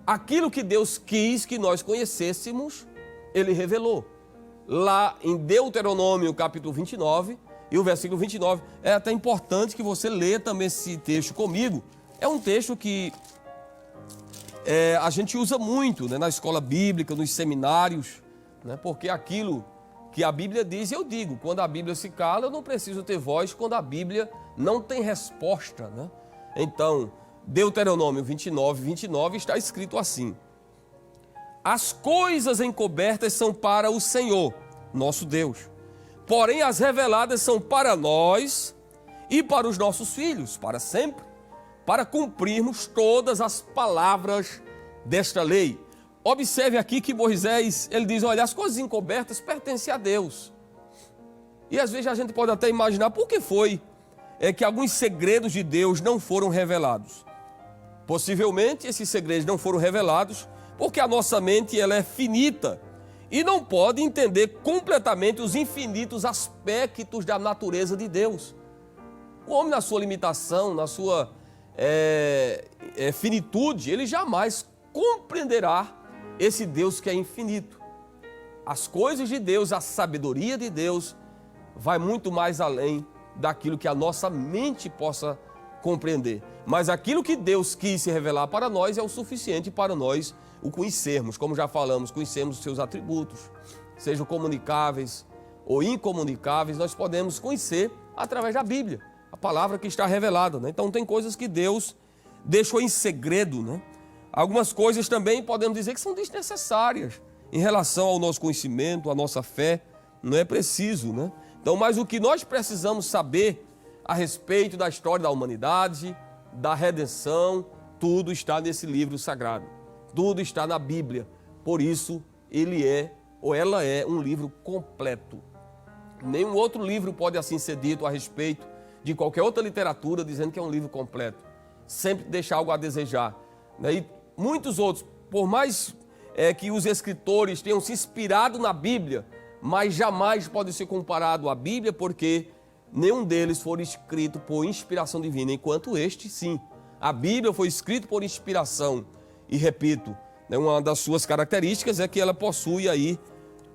Aquilo que Deus quis que nós conhecêssemos, Ele revelou. Lá em Deuteronômio capítulo 29 e o versículo 29, é até importante que você leia também esse texto comigo. É um texto que a gente usa muito, né, na escola bíblica, nos seminários, né, porque aquilo que a Bíblia diz, eu digo, quando a Bíblia se cala, eu não preciso ter voz quando a Bíblia não tem resposta, né? Então, Deuteronômio 29, 29 está escrito assim: as coisas encobertas são para o Senhor, nosso Deus, porém as reveladas são para nós e para os nossos filhos, para sempre, para cumprirmos todas as palavras desta lei. Observe aqui que Moisés, ele diz, olha, as coisas encobertas pertencem a Deus. E às vezes a gente pode até imaginar por que foi que alguns segredos de Deus não foram revelados. Possivelmente esses segredos não foram revelados porque a nossa mente ela é finita e não pode entender completamente os infinitos aspectos da natureza de Deus. O homem, na sua limitação, na sua finitude, ele jamais compreenderá esse Deus que é infinito. As coisas de Deus, a sabedoria de Deus vai muito mais além daquilo que a nossa mente possa compreender. Mas aquilo que Deus quis se revelar para nós é o suficiente para nós o conhecermos. Como já falamos, conhecemos os seus atributos, sejam comunicáveis ou incomunicáveis, nós podemos conhecer através da Bíblia, a palavra que está revelada, né? Então tem coisas que Deus deixou em segredo, né? Algumas coisas também podemos dizer que são desnecessárias em relação ao nosso conhecimento, à nossa fé, não é preciso, né? Então, mas o que nós precisamos saber a respeito da história da humanidade, da redenção, tudo está nesse livro sagrado, tudo está na Bíblia. Por isso, ele é, ou ela é, um livro completo. Nenhum outro livro pode assim ser dito a respeito de qualquer outra literatura dizendo que é um livro completo. Sempre deixa algo a desejar, né? E muitos outros, por mais que os escritores tenham se inspirado na Bíblia, mas jamais pode ser comparado à Bíblia, porque nenhum deles foi escrito por inspiração divina, enquanto este, sim. A Bíblia foi escrita por inspiração. E repito, né, uma das suas características é que ela possui aí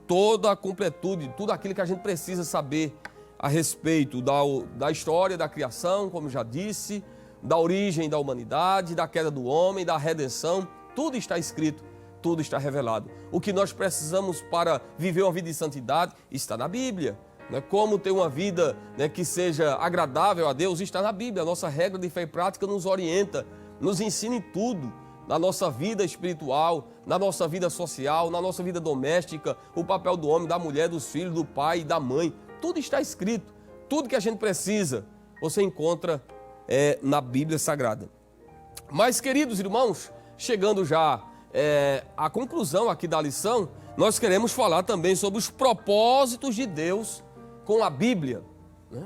toda a completude, tudo aquilo que a gente precisa saber a respeito da história da criação, como já disse, da origem da humanidade, da queda do homem, da redenção. Tudo está escrito, tudo está revelado. O que nós precisamos para viver uma vida de santidade está na Bíblia. Né? Como ter uma vida, né, que seja agradável a Deus está na Bíblia. A nossa regra de fé e prática nos orienta, nos ensina em tudo. Na nossa vida espiritual, na nossa vida social, na nossa vida doméstica, o papel do homem, da mulher, dos filhos, do pai e da mãe. Tudo está escrito. Tudo que a gente precisa, você encontra na Bíblia Sagrada. Mas, queridos irmãos, chegando já à conclusão aqui da lição, nós queremos falar também sobre os propósitos de Deus com a Bíblia, né?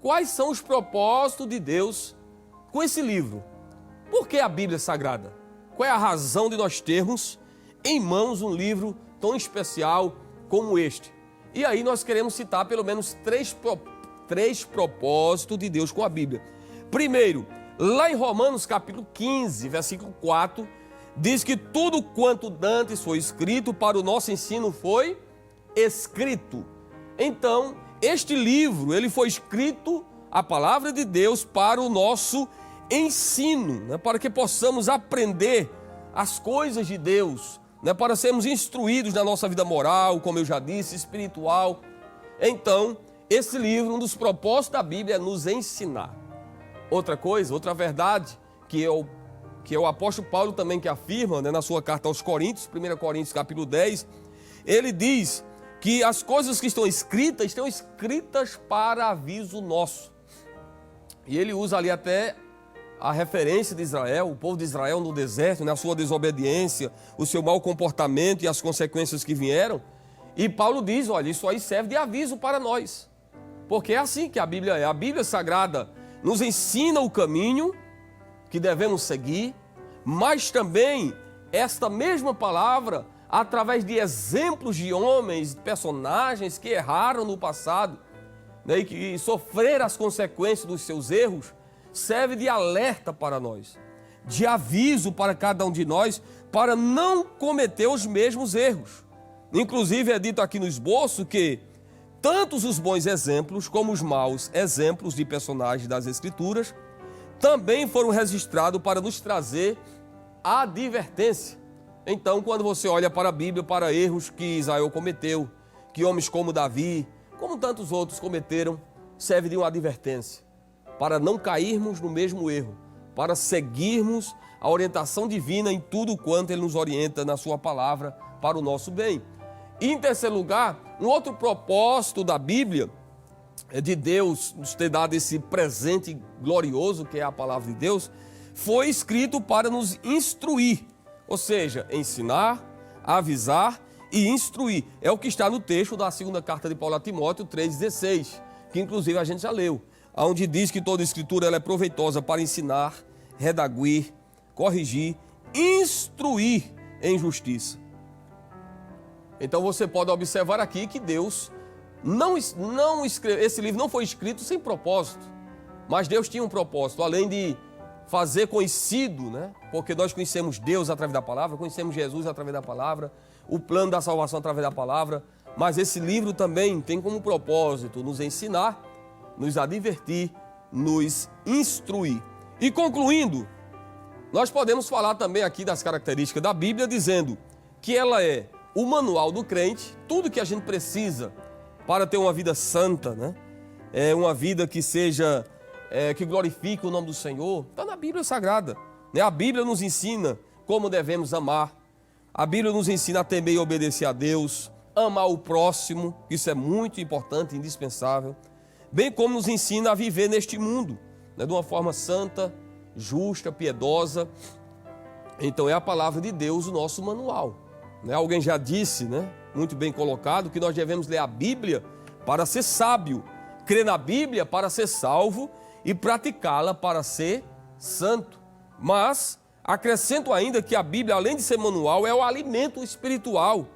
Quais são os propósitos de Deus com esse livro? Por que a Bíblia Sagrada? Qual é a razão de nós termos em mãos um livro tão especial como este? E aí nós queremos citar pelo menos três propósitos de Deus com a Bíblia. Primeiro, lá em Romanos capítulo 15, versículo 4, diz que tudo quanto dantes foi escrito para o nosso ensino foi escrito. Então, este livro, ele foi escrito, a palavra de Deus, para o nosso ensino, né? Para que possamos aprender as coisas de Deus, né? Para sermos instruídos na nossa vida moral, como eu já disse, espiritual. Então, esse livro, um dos propósitos da Bíblia é nos ensinar. Outra coisa, outra verdade, que é o apóstolo Paulo também que afirma, né, na sua carta aos Coríntios, 1 Coríntios capítulo 10, ele diz que as coisas que estão escritas para aviso nosso. E ele usa ali até a referência de Israel, o povo de Israel no deserto, né, a sua desobediência, o seu mau comportamento e as consequências que vieram. E Paulo diz, olha, isso aí serve de aviso para nós. Porque é assim que a Bíblia é. A Bíblia Sagrada nos ensina o caminho que devemos seguir, mas também esta mesma palavra, através de exemplos de homens, personagens que erraram no passado, né, e que sofreram as consequências dos seus erros, serve de alerta para nós, de aviso para cada um de nós, para não cometer os mesmos erros. Inclusive é dito aqui no esboço que tantos os bons exemplos como os maus exemplos de personagens das Escrituras também foram registrados para nos trazer advertência. Então, quando você olha para a Bíblia, para erros que Israel cometeu, que homens como Davi, como tantos outros cometeram, serve de uma advertência, para não cairmos no mesmo erro, para seguirmos a orientação divina em tudo quanto Ele nos orienta na sua palavra para o nosso bem. E, em terceiro lugar, um outro propósito da Bíblia é de Deus nos ter dado esse presente glorioso, que é a palavra de Deus, foi escrito para nos instruir, ou seja, ensinar, avisar e instruir. É o que está no texto da segunda carta de Paulo a Timóteo 3,16, que inclusive a gente já leu, onde diz que toda escritura ela é proveitosa para ensinar, redaguir, corrigir, instruir em justiça. Então você pode observar aqui que Deus não escreveu, esse livro não foi escrito sem propósito, mas Deus tinha um propósito, além de fazer conhecido, né? Porque nós conhecemos Deus através da palavra, conhecemos Jesus através da palavra, o plano da salvação através da palavra, mas esse livro também tem como propósito nos ensinar, nos advertir, nos instruir. E concluindo, nós podemos falar também aqui das características da Bíblia, dizendo que ela é o manual do crente, tudo que a gente precisa para ter uma vida santa, né? É uma vida que seja, que glorifique o nome do Senhor, está na Bíblia Sagrada, né? A Bíblia nos ensina como devemos amar, a Bíblia nos ensina a temer e obedecer a Deus, amar o próximo, isso é muito importante, indispensável, bem como nos ensina a viver neste mundo, né? De uma forma santa, justa, piedosa. Então é a palavra de Deus o nosso manual. Alguém já disse, né, muito bem colocado, que nós devemos ler a Bíblia para ser sábio, crer na Bíblia para ser salvo e praticá-la para ser santo. Mas acrescento ainda que a Bíblia, além de ser manual, é o alimento espiritual.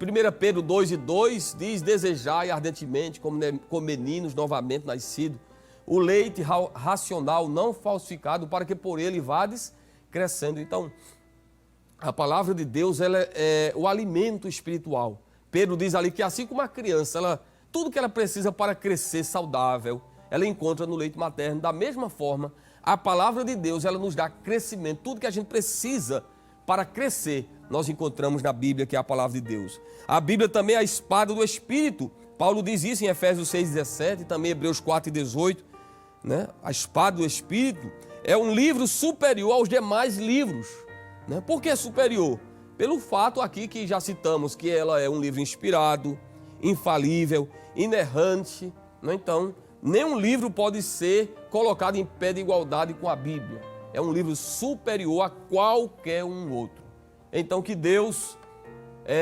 1 Pedro 2:2 diz: desejai ardentemente, como meninos novamente nascidos, o leite racional não falsificado, para que por ele vades crescendo. Então, a palavra de Deus ela é o alimento espiritual. Pedro diz ali que assim como a criança, tudo que ela precisa para crescer saudável, ela encontra no leite materno. Da mesma forma, a palavra de Deus ela nos dá crescimento. Tudo que a gente precisa para crescer, nós encontramos na Bíblia, que é a palavra de Deus. A Bíblia também é a espada do Espírito. Paulo diz isso em Efésios 6:17 e também Hebreus 4:18. Né? A espada do Espírito é um livro superior aos demais livros. Por que superior? Pelo fato aqui que já citamos, que ela é um livro inspirado, infalível, inerrante. Então, nenhum livro pode ser colocado em pé de igualdade com a Bíblia. É um livro superior a qualquer um outro. Então que Deus,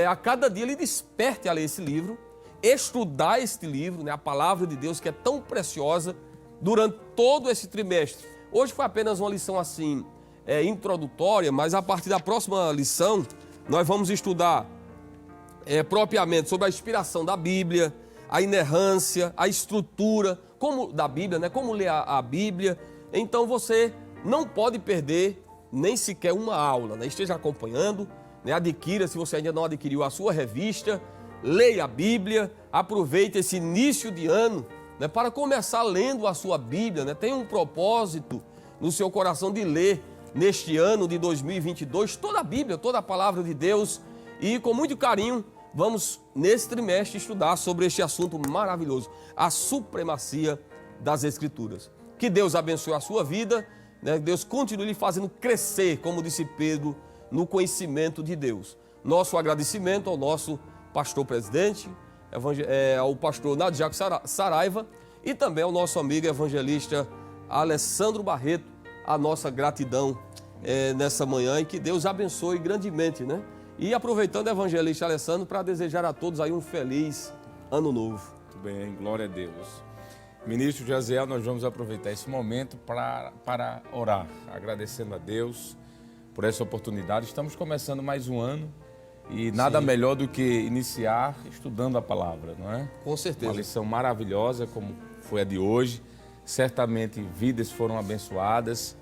a cada dia, lhe desperte a ler esse livro, estudar este livro, né, a palavra de Deus que é tão preciosa, durante todo esse trimestre. Hoje foi apenas uma lição assim, introdutória, mas a partir da próxima lição, nós vamos estudar propriamente sobre a inspiração da Bíblia, a inerrância, a estrutura da Bíblia, né? Como ler a Bíblia. Então você não pode perder nem sequer uma aula, né? Esteja acompanhando, né? Adquira, se você ainda não adquiriu, a sua revista, leia a Bíblia, aproveite esse início de ano, né? Para começar lendo a sua Bíblia, né? Tenha um propósito no seu coração de ler neste ano de 2022 toda a Bíblia, toda a palavra de Deus, e com muito carinho vamos, nesse trimestre, estudar sobre este assunto maravilhoso, a supremacia das Escrituras. Que Deus abençoe a sua vida, né? Deus continue lhe fazendo crescer, como disse Pedro, no conhecimento de Deus. Nosso agradecimento ao nosso pastor presidente, ao pastor Nadiaco Saraiva, e também ao nosso amigo evangelista Alessandro Barreto, a nossa gratidão nessa manhã, e que Deus abençoe grandemente, né? E aproveitando, evangelista Alessandro, para desejar a todos aí um feliz ano novo. Muito bem, glória a Deus. Ministro Jaziel, nós vamos aproveitar esse momento para orar, agradecendo a Deus por essa oportunidade. Estamos começando mais um ano e nada melhor do que iniciar estudando a palavra, não é? Com certeza. Uma lição maravilhosa como foi a de hoje. Certamente vidas foram abençoadas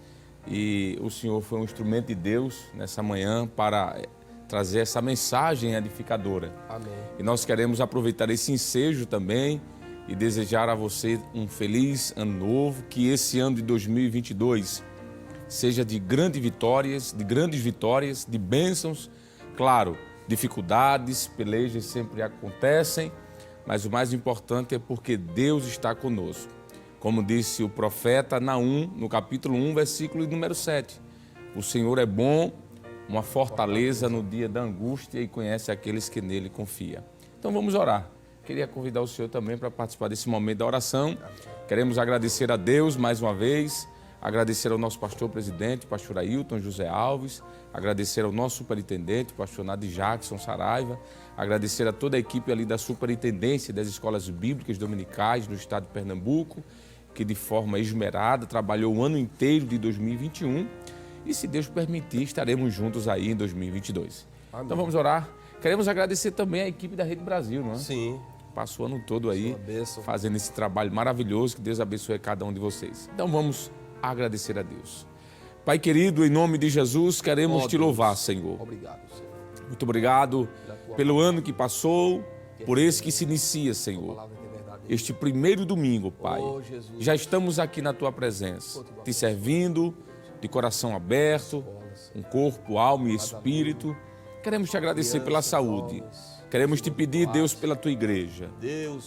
e o Senhor foi um instrumento de Deus nessa manhã para trazer essa mensagem edificadora. Amém. E nós queremos aproveitar esse ensejo também e desejar a você um feliz ano novo, que esse ano de 2022 seja de grandes vitórias, de bênçãos. Claro, dificuldades, pelejas sempre acontecem, mas o mais importante é porque Deus está conosco. Como disse o profeta Naum, no capítulo 1, versículo número 7. O Senhor é bom, uma fortaleza no dia da angústia e conhece aqueles que nele confiam. Então vamos orar. Queria convidar o senhor também para participar desse momento da oração. Queremos agradecer a Deus mais uma vez, agradecer ao nosso pastor presidente, pastor Ailton José Alves, agradecer ao nosso superintendente, pastor Nadir Jackson Saraiva, agradecer a toda a equipe ali da superintendência das escolas bíblicas dominicais no estado de Pernambuco, que de forma esmerada trabalhou o ano inteiro de 2021 e, se Deus permitir, estaremos juntos aí em 2022. Amém. Então vamos orar. Queremos agradecer também a equipe da Rede Brasil, não é? Sim. Passou o ano todo aí fazendo esse trabalho maravilhoso, que Deus abençoe cada um de vocês. Então vamos agradecer a Deus. Pai querido, em nome de Jesus, queremos te louvar, Senhor. Obrigado, Senhor. Muito obrigado pelo ano que passou, por esse que se inicia, Senhor. Este primeiro domingo, Pai, já estamos aqui na Tua presença, te servindo de coração aberto, com corpo, alma e espírito. Queremos te agradecer pela saúde. Queremos te pedir, Deus, pela Tua igreja.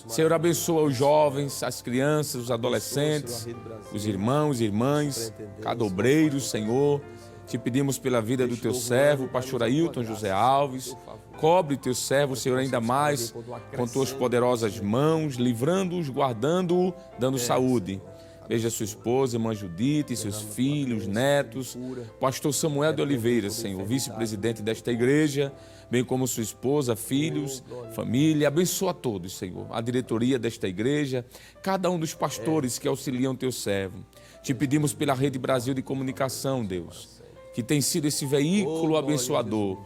Senhor, abençoa os jovens, as crianças, os adolescentes, os irmãos e irmãs, cada obreiro, Senhor. Te pedimos pela vida do Teu servo, pastor Ailton José Alves. Cobre Teu servo, Senhor, ainda mais com Tuas poderosas mãos, livrando-os, guardando-o, dando saúde. Veja sua esposa, irmã Judite, seus filhos, netos, pastor Samuel de Oliveira, Senhor, vice-presidente desta igreja, bem como sua esposa, filhos, família. Abençoa a todos, Senhor, a diretoria desta igreja, cada um dos pastores que auxiliam Teu servo. Te pedimos pela Rede Brasil de Comunicação, Deus, que tem sido esse veículo abençoador.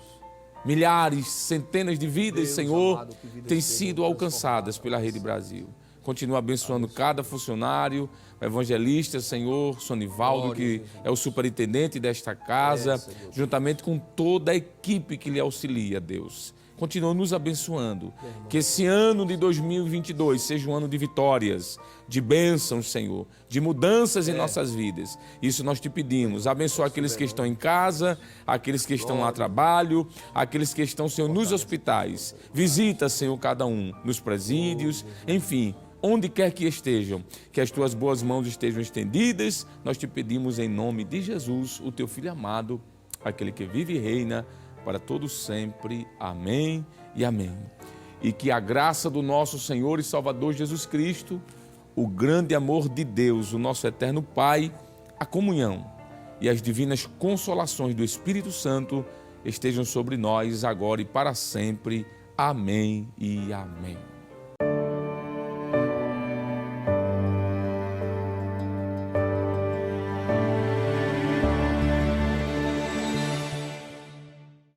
Milhares, centenas de vidas, Senhor, têm sido alcançadas pela Rede Brasil. Continua abençoando cada funcionário, o evangelista, Senhor, Sonivaldo, que é o superintendente desta casa, juntamente com toda a equipe que lhe auxilia, Deus. Continua nos abençoando. Que esse ano de 2022 seja um ano de vitórias, de bênçãos, Senhor, de mudanças em nossas vidas. Isso nós te pedimos. Abençoa aqueles que estão em casa, aqueles que estão lá a trabalho, aqueles que estão, Senhor, nos hospitais. Visita, Senhor, cada um, nos presídios, enfim, onde quer que estejam, que as Tuas boas mãos estejam estendidas. Nós te pedimos em nome de Jesus, o Teu Filho amado, aquele que vive e reina para todos sempre. Amém e amém. E que a graça do nosso Senhor e Salvador Jesus Cristo, o grande amor de Deus, o nosso eterno Pai, a comunhão e as divinas consolações do Espírito Santo estejam sobre nós agora e para sempre. Amém e amém.